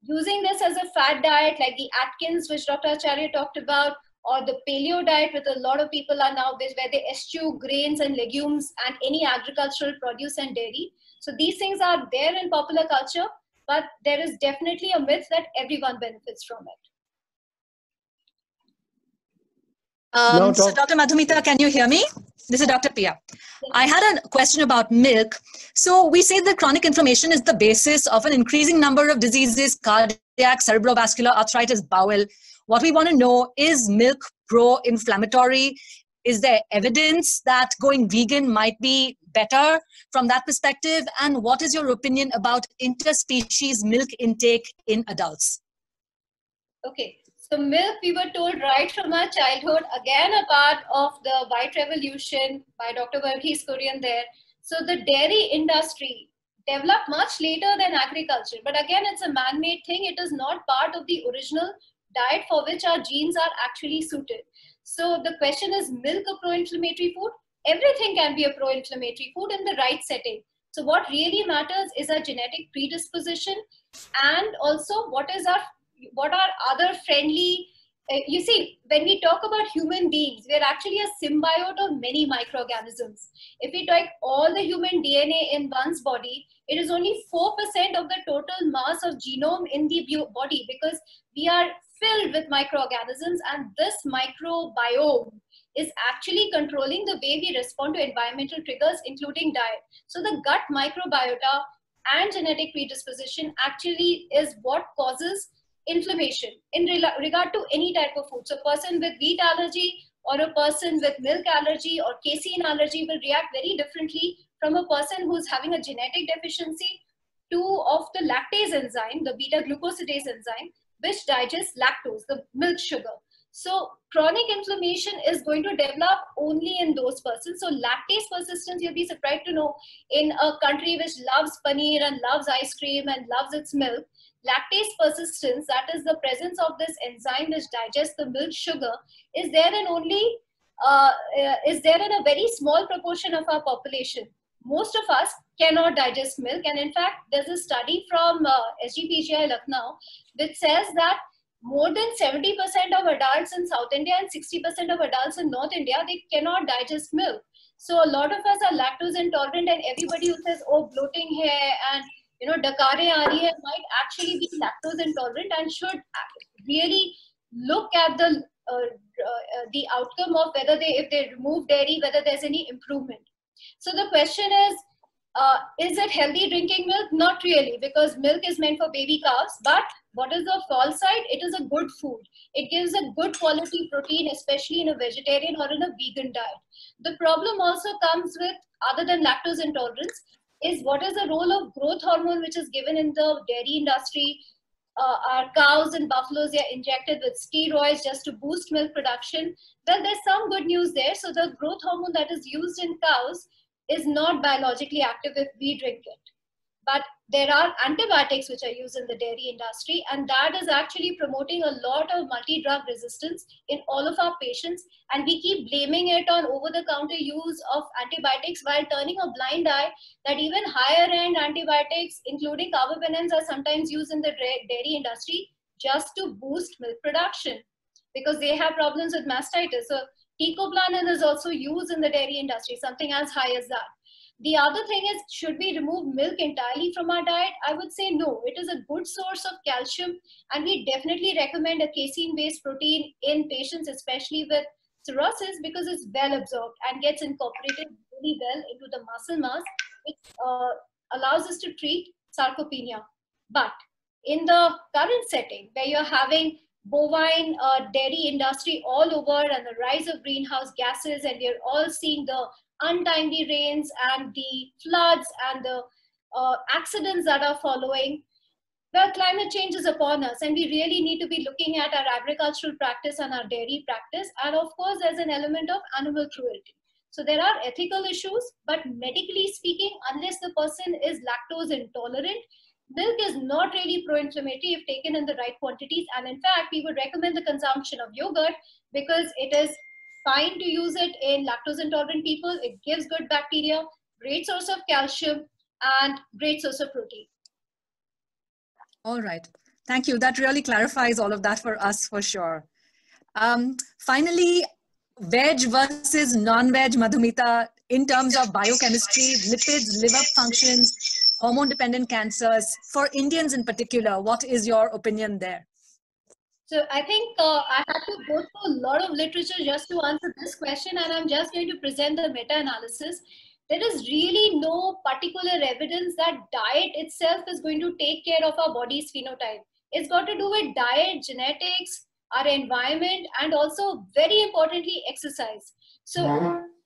using this as a fat diet like the Atkins, which Dr. Acharya talked about, or the paleo diet, which a lot of people are now, where they eschew grains and legumes and any agricultural produce and dairy. So these things are there in popular culture, but there is definitely a myth that everyone benefits from it. So Dr. Madhumita, can you hear me? This is Dr. Pia. I had a question about milk. So we say that chronic inflammation is the basis of an increasing number of diseases, cardiac, cerebrovascular, arthritis, bowel. What we want to know, is milk pro-inflammatory? Is there evidence that going vegan might be better from that perspective? And what is your opinion about interspecies milk intake in adults? Okay. So milk, we were told right from our childhood, again a part of the white revolution by Dr. Verghese Kurian there. So the dairy industry developed much later than agriculture, but again it's a man-made thing. It is not part of the original diet for which our genes are actually suited. So the question is, milk a pro-inflammatory food? Everything can be a pro-inflammatory food in the right setting. So what really matters is our genetic predisposition, and also what are other friendly, you see, when we talk about human beings, we are actually a symbiote of many microorganisms. If we take all the human DNA in one's body, it is only 4% of the total mass of genome in the body, because we are filled with microorganisms, and this microbiome is actually controlling the way we respond to environmental triggers, including diet. So the gut microbiota and genetic predisposition actually is what causes inflammation in regard to any type of food. So a person with wheat allergy or a person with milk allergy or casein allergy will react very differently from a person who's having a genetic deficiency of the lactase enzyme, the beta glucosidase enzyme, which digests lactose, the milk sugar. So chronic inflammation is going to develop only in those persons. So lactase persistence, you'll be surprised to know, in a country which loves paneer and loves ice cream and loves its milk, lactase persistence, that is the presence of this enzyme which digests the milk sugar, is there in only is there in a very small proportion of our population. Most of us cannot digest milk, and in fact, there's a study from SGPGI Lucknow which says that more than 70% of adults in South India and 60% of adults in North India, they cannot digest milk. So a lot of us are lactose intolerant, and everybody who says, oh, bloating hai and dakare aa rahi hai, might actually be lactose intolerant and should really look at the outcome of whether if they remove dairy, whether there's any improvement. So the question is it healthy drinking milk? Not really, because milk is meant for baby calves. But what is the false side? It is a good food. It gives a good quality protein, especially in a vegetarian or in a vegan diet. The problem also comes with, other than lactose intolerance, is what is the role of growth hormone which is given in the dairy industry. Our cows and buffaloes are injected with steroids just to boost milk production. Well, there's some good news there. So the growth hormone that is used in cows is not biologically active if we drink it. But there are antibiotics which are used in the dairy industry, and that is actually promoting a lot of multi-drug resistance in all of our patients. And we keep blaming it on over-the-counter use of antibiotics while turning a blind eye that even higher-end antibiotics, including carbapenems, are sometimes used in the dairy industry just to boost milk production because they have problems with mastitis. So teicoplanin is also used in the dairy industry, something as high as that. The other thing is, should we remove milk entirely from our diet? I would say no. It is a good source of calcium, and we definitely recommend a casein-based protein in patients, especially with cirrhosis, because it's well absorbed and gets incorporated really well into the muscle mass, which allows us to treat sarcopenia. But in the current setting, where you're having bovine dairy industry all over and the rise of greenhouse gases, and we're all seeing the untimely rains and the floods and the accidents that are following, well, climate change is upon us, and we really need to be looking at our agricultural practice and our dairy practice, and of course there's an element of animal cruelty. So there are ethical issues, but medically speaking, unless the person is lactose intolerant, milk is not really pro-inflammatory if taken in the right quantities. And in fact, we would recommend the consumption of yogurt because it is fine to use it in lactose intolerant people. It gives good bacteria, great source of calcium, and great source of protein. All right. Thank you. That really clarifies all of that for us for sure. Finally, veg versus non-veg, Madhumita, in terms of biochemistry, lipids, liver functions, hormone-dependent cancers, for Indians in particular, what is your opinion there? So I think I had to go through a lot of literature just to answer this question, and I'm just going to present the meta-analysis. There is really no particular evidence that diet itself is going to take care of our body's phenotype. It's got to do with diet, genetics, our environment, and also very importantly, exercise. So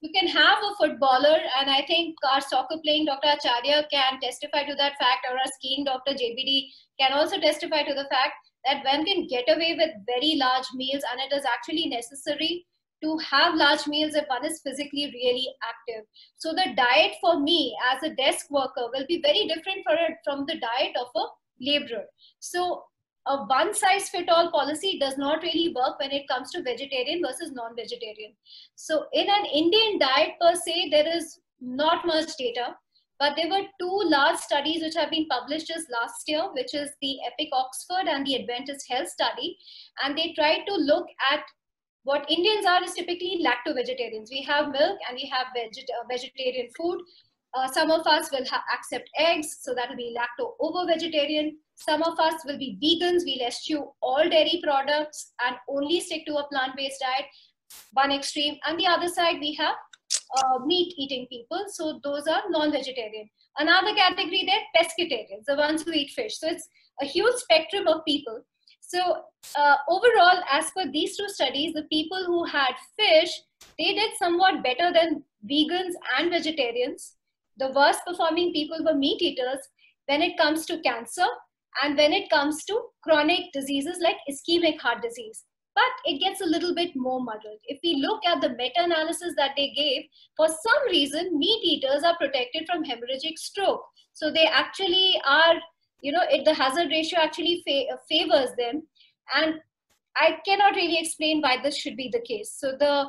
you can have a footballer, and I think our soccer playing Dr. Acharya can testify to that fact, or our skiing Dr. JBD can also testify to the fact that one can get away with very large meals, and it is actually necessary to have large meals if one is physically really active. So the diet for me as a desk worker will be very different from the diet of a laborer. So a one-size-fits-all policy does not really work when it comes to vegetarian versus non-vegetarian. So in an Indian diet per se, there is not much data, but there were two large studies which have been published just last year, which is the EPIC Oxford and the Adventist Health Study. And they tried to look at what Indians are is typically lacto-vegetarians. We have milk and we have vegetarian food. Some of us will accept eggs, so that will be lacto-ovo-vegetarian. Some of us will be vegans. We'll eschew all dairy products and only stick to a plant-based diet, one extreme. And the other side, we have meat-eating people. So those are non-vegetarian. Another category there, pescatarians, the ones who eat fish. So it's a huge spectrum of people. So overall, as per these two studies, the people who had fish, they did somewhat better than vegans and vegetarians. The worst performing people were meat eaters when it comes to cancer and when it comes to chronic diseases like ischemic heart disease. But it gets a little bit more muddled. If we look at the meta-analysis that they gave, for some reason, meat eaters are protected from hemorrhagic stroke. So they actually are, the hazard ratio actually favors them. And I cannot really explain why this should be the case. So the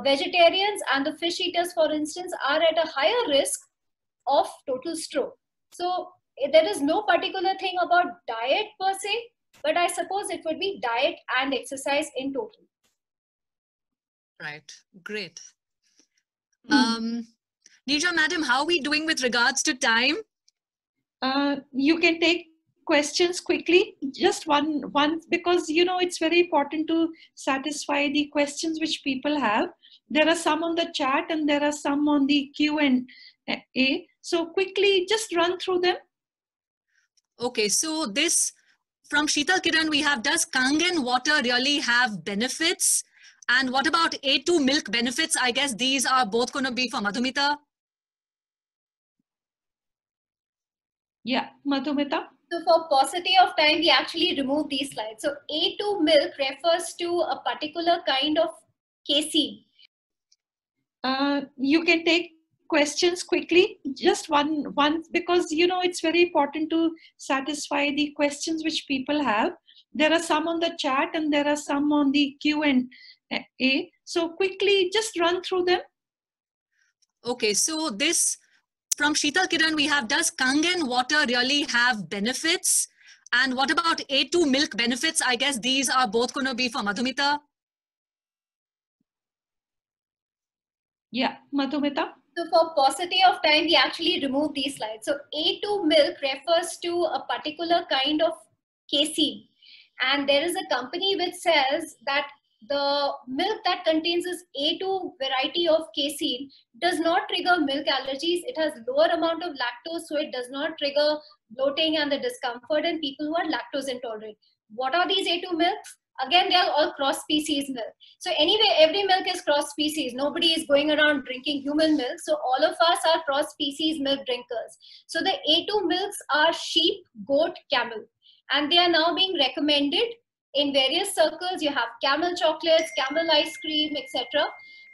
vegetarians and the fish eaters, for instance, are at a higher risk of total stroke. So there is no particular thing about diet per se, but I suppose it would be diet and exercise in total. Right, great. Nirja, madam, how are we doing with regards to time? You can take questions quickly, just one, because it's very important to satisfy the questions which people have. There are some on the chat and there are some on the Q&A. So quickly, just run through them. Okay, so this from Sheetal Kiran we have, does Kangen water really have benefits? And what about A2 milk benefits? I guess these are both going to be for Madhumita. Yeah, Madhumita. So for paucity of time, we actually remove these slides. So A2 milk refers to a particular kind of casein. You can take questions quickly, just one, because it's very important to satisfy the questions which people have. There are some on the chat and there are some on the Q&A. So quickly, just run through them. Okay, so this from Sheetal Kiran we have, does Kangen water really have benefits? And what about A2 milk benefits? I guess these are both going to be for Madhumita. Yeah, Madhumita. So for paucity of time, we actually remove these slides. So A2 milk refers to a particular kind of casein. And there is a company which says that the milk that contains this A2 variety of casein does not trigger milk allergies. It has lower amount of lactose, so it does not trigger bloating and the discomfort in people who are lactose intolerant. What are these A2 milks? Again, they are all cross-species milk. So anyway, every milk is cross-species. Nobody is going around drinking human milk. So all of us are cross-species milk drinkers. So the A2 milks are sheep, goat, camel. And they are now being recommended in various circles. You have camel chocolates, camel ice cream, etc.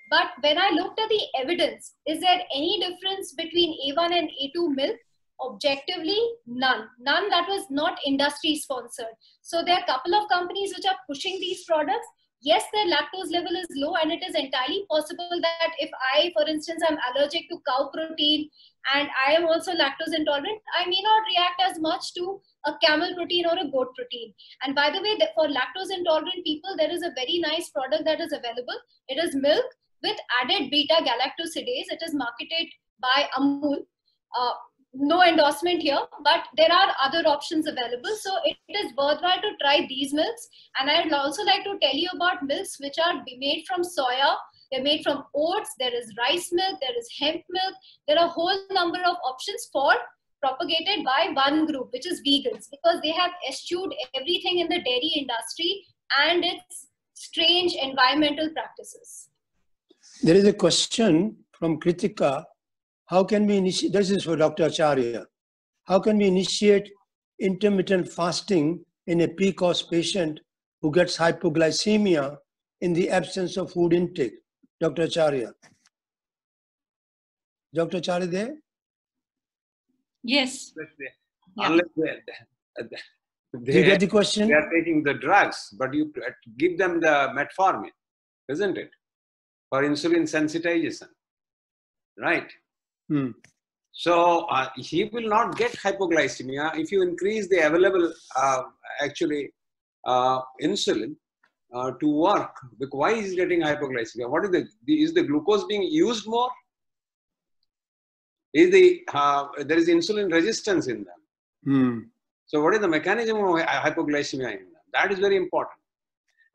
But when I looked at the evidence, is there any difference between A1 and A2 milk? Objectively, none. None that was not industry sponsored. So there are a couple of companies which are pushing these products. Yes, their lactose level is low, and it is entirely possible that if I, for instance, am allergic to cow protein and I am also lactose intolerant, I may not react as much to a camel protein or a goat protein. And by the way, for lactose intolerant people, there is a very nice product that is available. It is milk with added beta galactosidase. It is marketed by Amul. No endorsement here, but there are other options available. So it is worthwhile to try these milks. And I would also like to tell you about milks which are made from soya. They're made from oats. There is rice milk. There is hemp milk. There are a whole number of options propagated by one group, which is vegans, because they have eschewed everything in the dairy industry and its strange environmental practices. There is a question from Kritika. How can we initiate, this is for Dr. Acharya, how can we initiate intermittent fasting in a PCOS patient who gets hypoglycemia in the absence of food intake? Dr. Acharya. Dr. Acharya there? Yes. Unless Did you get the question? They are taking the drugs, but you give them the metformin, isn't it? For insulin sensitization, right? So he will not get hypoglycemia if you increase the available insulin to work. Why is he getting hypoglycemia? What is the glucose being used more? Is there is insulin resistance in them? So what is the mechanism of hypoglycemia in them? That is very important,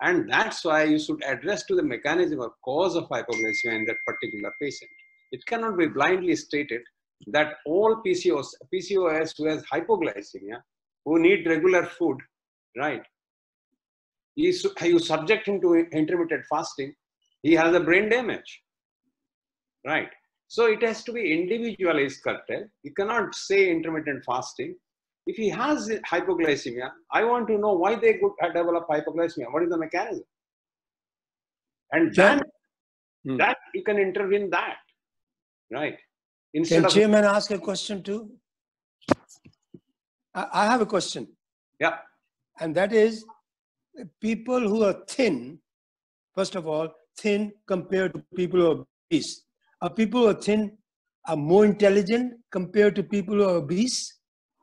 and that's why you should address to the mechanism or cause of hypoglycemia in that particular patient. It cannot be blindly stated that all PCOS who has hypoglycemia, who need regular food, right, You subject him to intermittent fasting, he has a brain damage, right? So it has to be individualized curtail. You cannot say intermittent fasting. If he has hypoglycemia, I want to know why they could develop hypoglycemia. What is the mechanism? And then that you can intervene that, right? Instead Can of Chairman ask a question too? I have a question. yeah. And that is, people who are thin, first of all, thin compared to people who are obese. Are people who are thin are more intelligent compared to people who are obese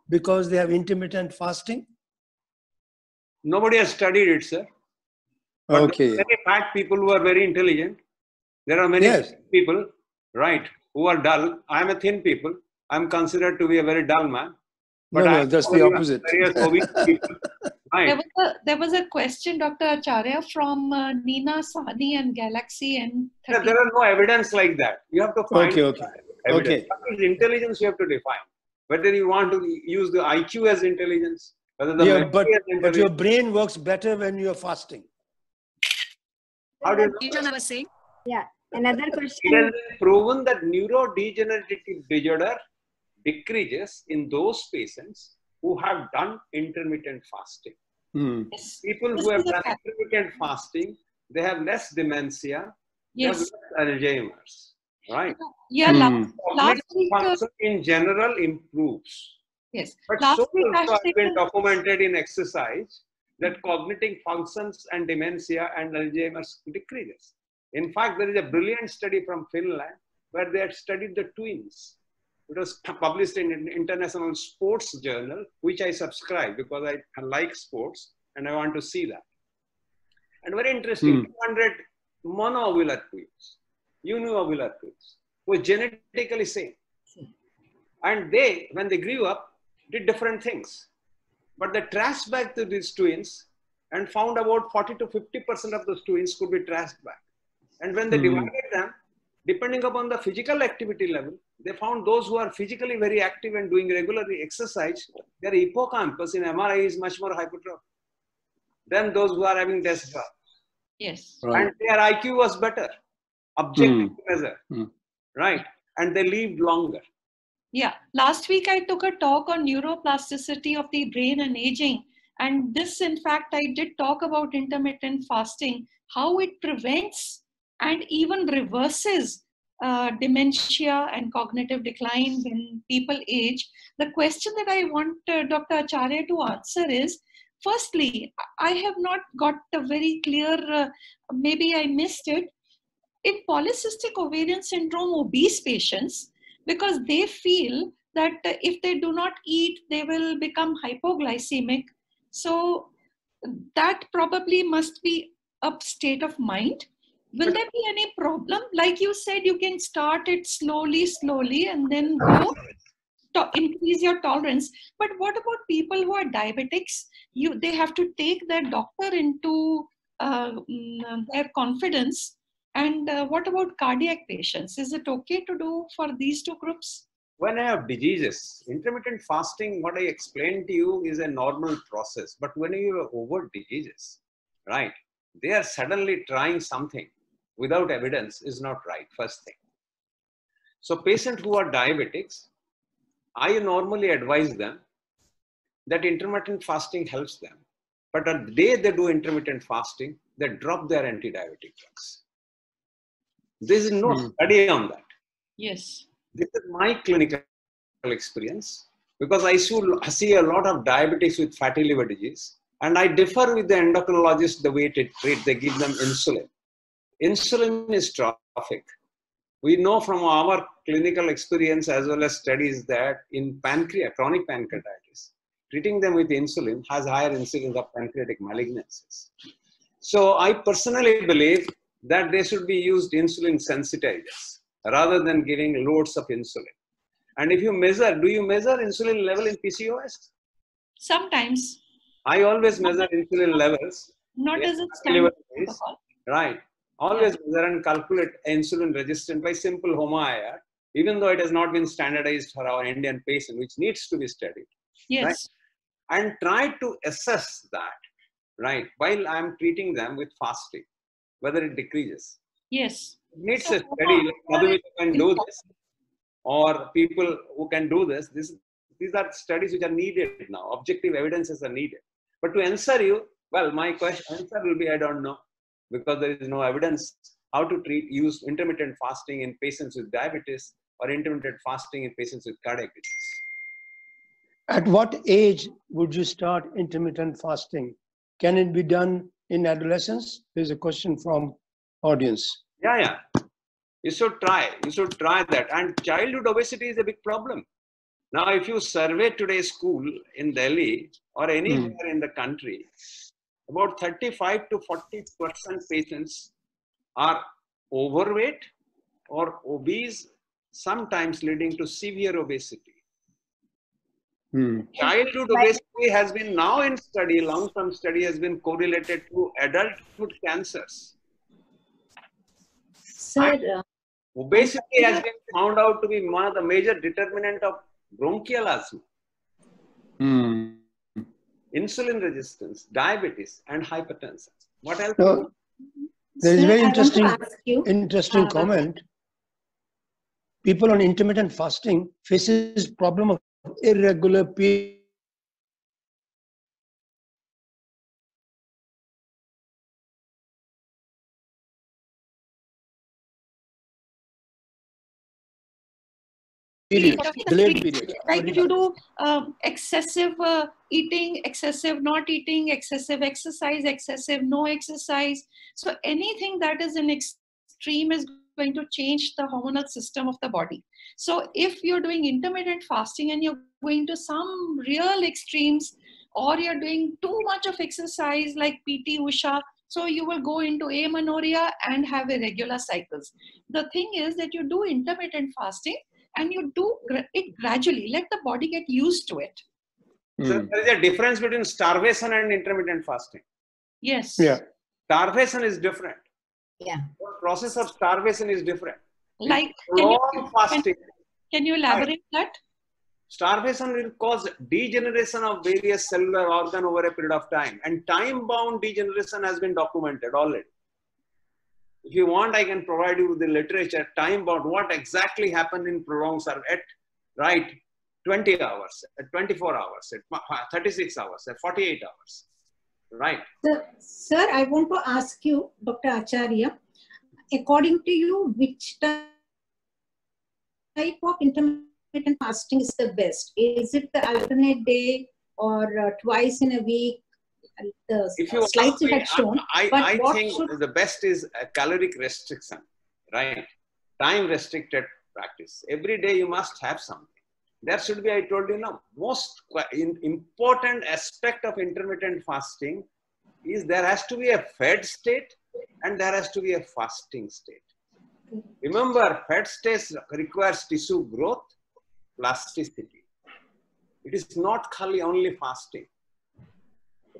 because they have intermittent fasting? Nobody has studied it, sir. But Okay. there are many fat people who are very intelligent. There are many people, right, who are dull. I am a thin people. I am considered to be a very dull man. But no, that's the opposite. Right. There was a question, Dr. Acharya, from Nina Sahni and Galaxy and Yeah, there are no evidence like that. You have to find evidence. What is intelligence you have to define. Whether you want to use the IQ as intelligence, whether the but your brain works better when you are fasting. How do you know? Yeah. Another question. It has been proven that neurodegenerative disorder decreases in those patients who have done intermittent fasting. Yes. People who have done intermittent fasting, they have less dementia, they have less Alzheimer's, right? Yeah, last week function in general improves. Yes. But last so week also has been documented in exercise that cognitive functions and dementia and Alzheimer's decreases. In fact, there is a brilliant study from Finland where they had studied the twins. It was published in an international sports journal, which I subscribe because I like sports and I want to see that. And very interesting, 200 monoovular twins, uniovular twins, were genetically same. And they, when they grew up, did different things. But they traced back to these twins and found about 40 to 50% of those twins could be traced back. And when they divided them, depending upon the physical activity level, they found those who are physically very active and doing regularly exercise, their hippocampus in MRI is much more hypertrophic than those who are having desk jobs. Yes. And their IQ was better, objective measure, right? And they lived longer. Yeah. Last week, I took a talk on neuroplasticity of the brain and aging. And this, in fact, I did talk about intermittent fasting, how it prevents and even reverses dementia and cognitive decline when people age. The question that I want Dr. Acharya to answer is, firstly, I have not got a very clear, maybe I missed it, in polycystic ovarian syndrome obese patients, because they feel that if they do not eat, they will become hypoglycemic. So that probably must be a state of mind. Will there be any problem? Like you said, you can start it slowly, and then go to increase your tolerance. But what about people who are diabetics? They have to take their doctor into their confidence. And what about cardiac patients? Is it okay to do for these two groups? When I have diseases, intermittent fasting, what I explained to you is a normal process. But when you have over diseases, right, they are suddenly trying something without evidence is not right, first thing. So patients who are diabetics, I normally advise them that intermittent fasting helps them. But on the day they do intermittent fasting, they drop their anti-diabetic drugs. There is no study on that. Yes. This is my clinical experience because I see a lot of diabetics with fatty liver disease, and I differ with the endocrinologist the way they treat. They give them insulin. Insulin is trophic. We know from our clinical experience as well as studies that in chronic pancreatitis, treating them with insulin has higher incidence of pancreatic malignancies. So I personally believe that they should be used insulin sensitizers rather than giving loads of insulin. And if you measure, do you measure insulin level in PCOS? Sometimes. I always measure insulin levels. Not as a standard protocol. Right. Always measure and calculate insulin resistance by simple HOMA-IR, even though it has not been standardized for our Indian patient, which needs to be studied. Yes. Right? And try to assess that right? While I'm treating them with fasting, whether it decreases. Yes. It needs So, a study, like Madhumita can do this, or people who can do this. These are studies which are needed now. Objective evidences are needed. But to answer you, well, my answer will be I don't know, because there is no evidence how to use intermittent fasting in patients with diabetes or intermittent fasting in patients with cardiac disease. At what age would you start intermittent fasting? Can it be done in adolescence? There's a question from audience. Yeah. You should try. You should try that. And childhood obesity is a big problem. Now, if you survey today's school in Delhi or anywhere in the country, about 35 to 40% patients are overweight or obese, sometimes leading to severe obesity. Childhood obesity has been now in study, long-term study has been correlated to adulthood cancers. Sir, obesity has been found out to be one of the major determinant of bronchial asthma, insulin resistance, diabetes, and hypertension. What else? No, there is a very interesting comment. People on intermittent fasting faces problem of irregular periods. Delayed period. Like you do excessive eating, excessive not eating, excessive exercise, excessive no exercise. So anything that is in extreme is going to change the hormonal system of the body. So if you're doing intermittent fasting and you're going to some real extremes, or you're doing too much of exercise like PT Usha, so you will go into amenorrhea and have irregular cycles. The thing is that you do intermittent fasting and you do it gradually. Let the body get used to it. So there is a difference between starvation and intermittent fasting. Yes. Yeah. Starvation is different. Yeah. The process of starvation is different. Like, can you elaborate that? Starvation will cause degeneration of various cellular organs over a period of time, and time-bound degeneration has been documented already. If you want, I can provide you with the literature, time-bound, what exactly happened in prolonged starvation at 20 hours, at 24 hours, at 36 hours, at 48 hours, right? Sir, I want to ask you, Dr. Acharya, according to you, which type of intermittent fasting is the best? Is it the alternate day or twice in a week? If you slides you had shown. I think the best is a caloric restriction, right? Time restricted practice. Every day you must have something. There should be, I told you now, most important aspect of intermittent fasting is there has to be a fed state and there has to be a fasting state. Remember, fed state requires tissue growth, plasticity. It is not only fasting.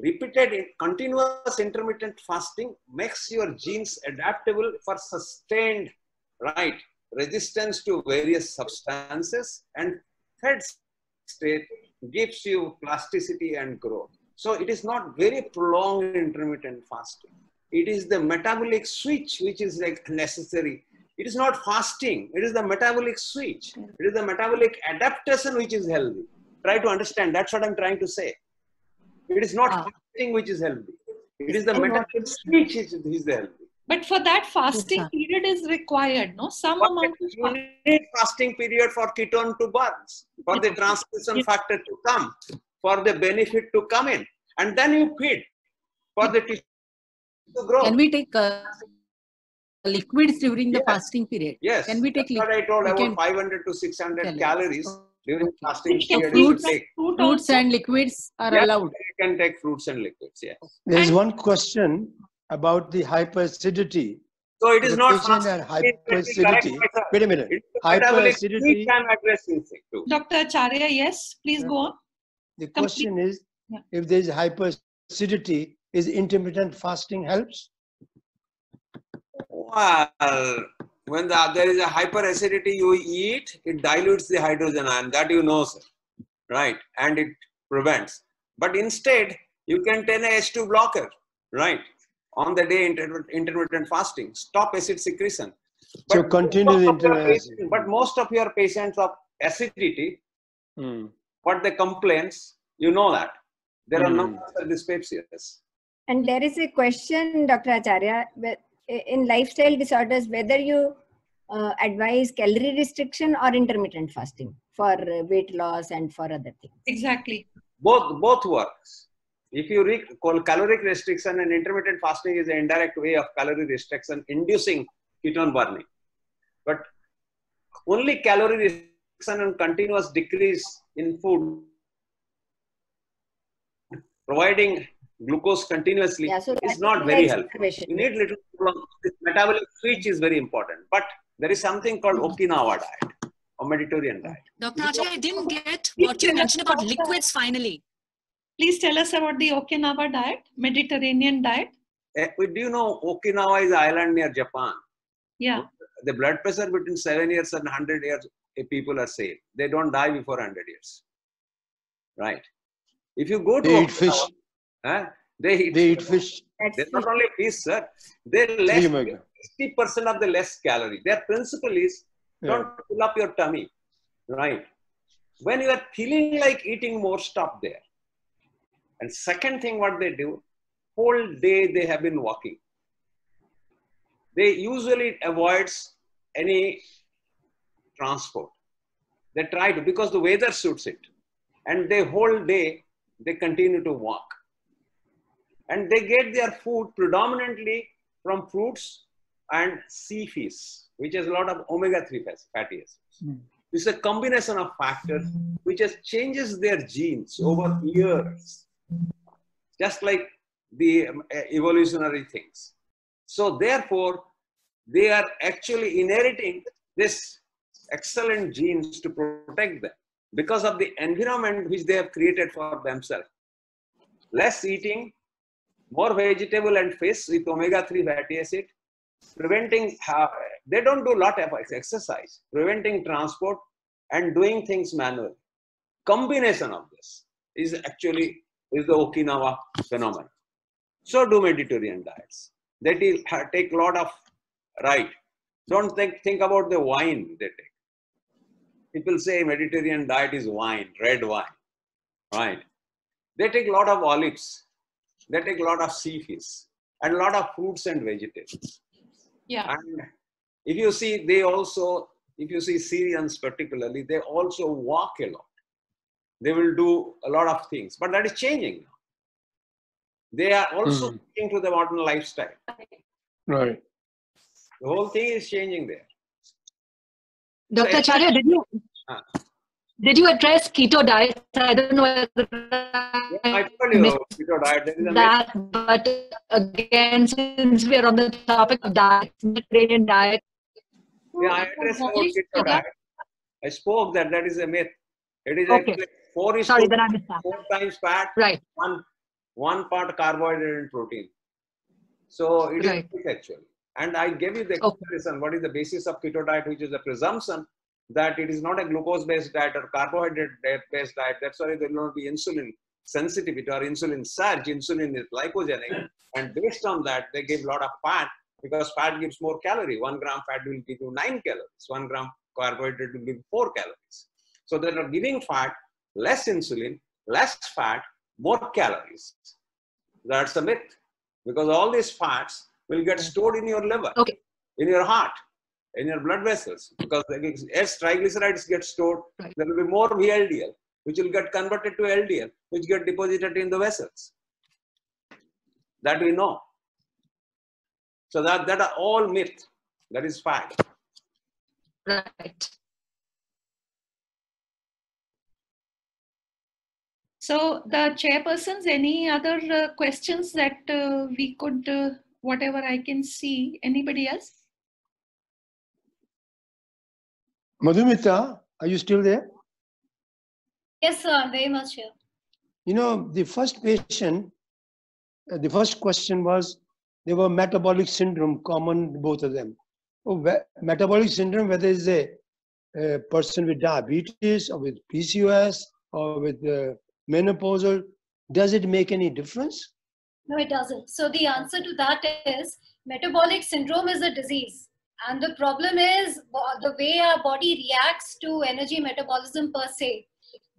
Repeated continuous intermittent fasting makes your genes adaptable for sustained, right, resistance to various substances, and fed state gives you plasticity and growth. So it is not very prolonged intermittent fasting. It is the metabolic switch which is like necessary. It is not fasting. It is the metabolic switch. It is the metabolic adaptation which is healthy. Try to understand. That's what I'm trying to say. It is not fasting which is healthy. It is the metabolic switch which is healthy. But for that, fasting period is required, no? Some amount of you need fasting period for ketone to burn, for the transcription factor to come, for the benefit to come in, and then you feed for the tissue to grow. Can we take liquids during the fasting period? Yes. Can we take That's what I told about 500 to 600 calories during fasting period. Fruits and liquids are allowed. You can take fruits and liquids, yes. There's one question about the hyperacidity. So it is not hyperacidity. Wait a minute. Hyperacidity. I'm addressing too. Dr. Acharya, yes, please go on. The question is, if there is hyperacidity, is intermittent fasting helps? Well, when there is a hyperacidity, you eat, it dilutes the hydrogen ion. That you know, sir. Right? And it prevents. But instead, You can take an H2 blocker, right? On the day intermittent fasting, stop acid secretion. So continue the intermittent. But most of your patients of acidity, what they complains, you know that. There are no dyspepsias. And there is a question, Dr. Acharya, in lifestyle disorders, whether you advise calorie restriction or intermittent fasting for weight loss and for other things. Exactly. Both works. If you call caloric restriction, and intermittent fasting is an indirect way of calorie restriction inducing ketone burning. But only calorie restriction and continuous decrease in food, providing glucose continuously, is not very helpful. You need little metabolic switch is very important. But there is something called Okinawa diet or Mediterranean diet. Dr. Acharya, I didn't get what you mentioned about liquids finally. Please tell us about the Okinawa diet, Mediterranean diet. Do you know Okinawa is an island near Japan? Yeah. The blood pressure between 7 years and 100 years, people are safe. They don't die before 100 years. Right. If you go to They eat fish. They eat fish. They not only fish, sir. They less 60% of the less calorie. Their principle is don't fill up your tummy. Right. When you are feeling like eating more, stop there. And second thing, what they do, whole day they have been walking. They usually avoids any transport. They try to, because the weather suits it. And the whole day they continue to walk. And they get their food predominantly from fruits and sea fish, which has a lot of omega-3 fatty acids. It's a combination of factors which has changes their genes over years, just like the evolutionary things. So therefore, they are actually inheriting this excellent genes to protect them because of the environment which they have created for themselves. Less eating, more vegetable and fish with omega-3 fatty acid, preventing, they don't do a lot of exercise, preventing transport and doing things manually. Combination of this is actually the Okinawa phenomenon. So do Mediterranean diets. They take a lot of, right. Don't think about the wine they take. People say Mediterranean diet is wine, red wine, right? They take a lot of olives. They take a lot of sea fish and a lot of fruits and vegetables. Yeah. And if you see, they also, if you see Syrians particularly, they also walk a lot. They will do a lot of things, but that is changing now. They are also sticking to the modern lifestyle. Right. The whole thing is changing there. Dr. Acharya, did you address keto diet? I don't know whether I told you keto diet. There is a that, but again, since we are on the topic of diet, Mediterranean diet. Yeah, I addressed about keto diet. I spoke that is a myth. It is actually 4 times fat, right? One part carbohydrate and protein. So it is actually. And I gave you the comparison. What is the basis of keto diet, which is the presumption that it is not a glucose-based diet or carbohydrate-based diet. That's why there will not be insulin sensitivity or insulin surge. Insulin is lipogenic. And based on that, they give a lot of fat because fat gives more calorie. 1 gram fat will give you 9 calories. 1 gram carbohydrate will give 4 calories. So they are giving fat, less insulin, less fat, more calories. That's a myth because all these fats will get stored in your liver, in your heart, in your blood vessels. Because as triglycerides get stored, there will be more VLDL, which will get converted to LDL, which get deposited in the vessels. That we know. So that are all myth. That is fact. Right. So the chairpersons, any other questions that we could, whatever I can see, anybody else? Madhumita, are you still there? Yes, sir, I'm very much here. You know, the first patient, the first question was, they were metabolic syndrome, common, both of them. Oh, metabolic syndrome, whether it's a person with diabetes or with PCOS or with menopausal, does it make any difference? No, it doesn't. So the answer to that is metabolic syndrome is a disease. And the problem is the way our body reacts to energy metabolism per se.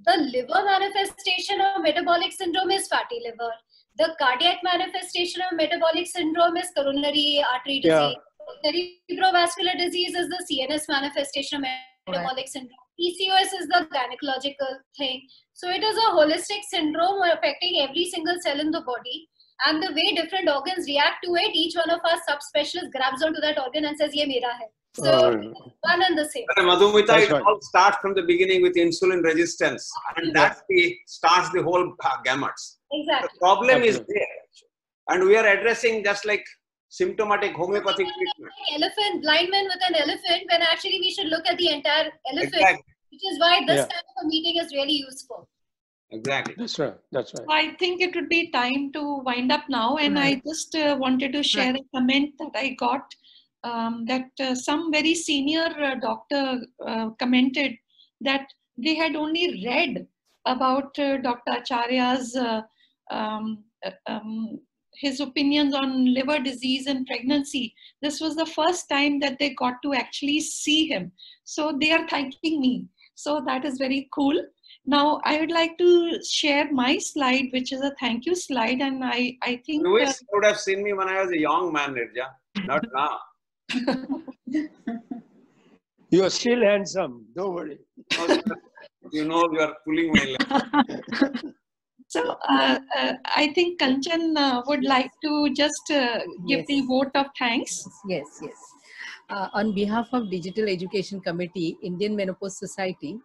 The liver manifestation of metabolic syndrome is fatty liver. The cardiac manifestation of metabolic syndrome is coronary artery disease. Cerebrovascular disease is the CNS manifestation of metabolic syndrome. PCOS is the gynecological thing. So it is a holistic syndrome affecting every single cell in the body. And the way different organs react to it, each one of our subspecialists grabs onto that organ and says, "Ye mera hai." So one and the same. Madhumita, it all starts from the beginning with insulin resistance, and that starts the whole gamut. Exactly. The problem is there, and we are addressing just like symptomatic homeopathic treatment. Elephant, blind man with an elephant, when actually we should look at the entire elephant, exactly. Which is why this kind of a meeting is really useful. Exactly. That's right. That's right. I think it would be time to wind up now, and I just wanted to share a comment that I got. That some very senior doctor commented that they had only read about Dr. Acharya's his opinions on liver disease and pregnancy. This was the first time that they got to actually see him. So they are thanking me. So that is very cool. Now I would like to share my slide, which is a thank you slide, and I think you would have seen me when I was a young man, Nirja, not now. You are still handsome. Don't worry. You know, you are pulling my leg. So I think Kanchan would like to just give the vote of thanks. Yes, yes. On behalf of Digital Education Committee, Indian Menopause Society,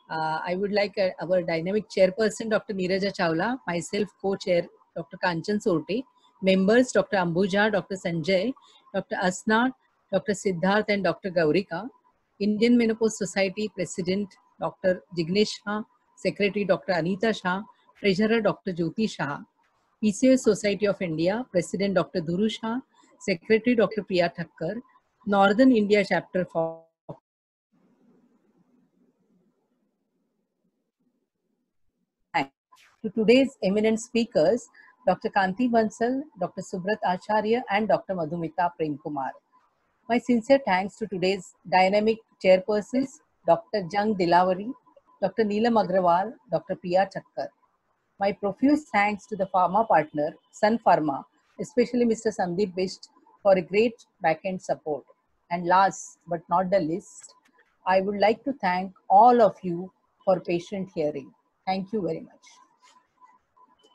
I would like our dynamic chairperson, Dr. Neeraja Chawla, myself, co-chair, Dr. Kanchan Sorte, members, Dr. Ambuja, Dr. Sanjay, Dr. Asna, Dr. Siddharth, and Dr. Gaurika, Indian Menopause Society President, Dr. Jignesh Shah, Secretary, Dr. Anita Shah, Treasurer, Dr. Jyoti Shah, PCOS Society of India, President, Dr. Dhuru Shah, Secretary, Dr. Priya Thakkar, Northern India Chapter for to today's eminent speakers, Dr. Kanti Bansal, Dr. Subrat Acharya, and Dr. Madhumita Prem Kumar. My sincere thanks to today's dynamic chairpersons, Dr. Jung Dilavari, Dr. Neelam Agrawal, Dr. Priya Thakkar. My profuse thanks to the pharma partner, Sun Pharma, especially Mr. Sandeep Bisht, for a great back-end support. And last but not the least, I would like to thank all of you for patient hearing. Thank you very much.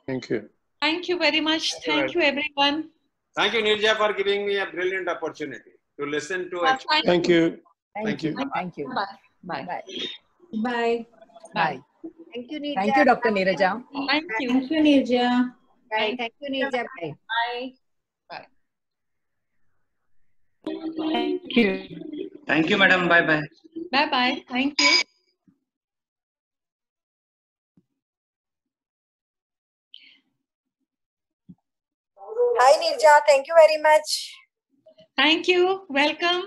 Thank you. Thank you very much. Thank you, everyone. Thank you, Nirja, for giving me a brilliant opportunity to listen to it. Thank you. Thank you. Thank you. Bye. Bye. Bye. Bye. Bye. Thank you, Neerja. Thank you, Dr. Neeraja. Thank you. Thank you, Neerja. Bye. Thank you, Neerja. Bye. Bye. Bye. Thank you. Thank you, madam. Bye-bye. Bye-bye. Thank you. Hi, Neerja. Thank you very much. Thank you. Welcome.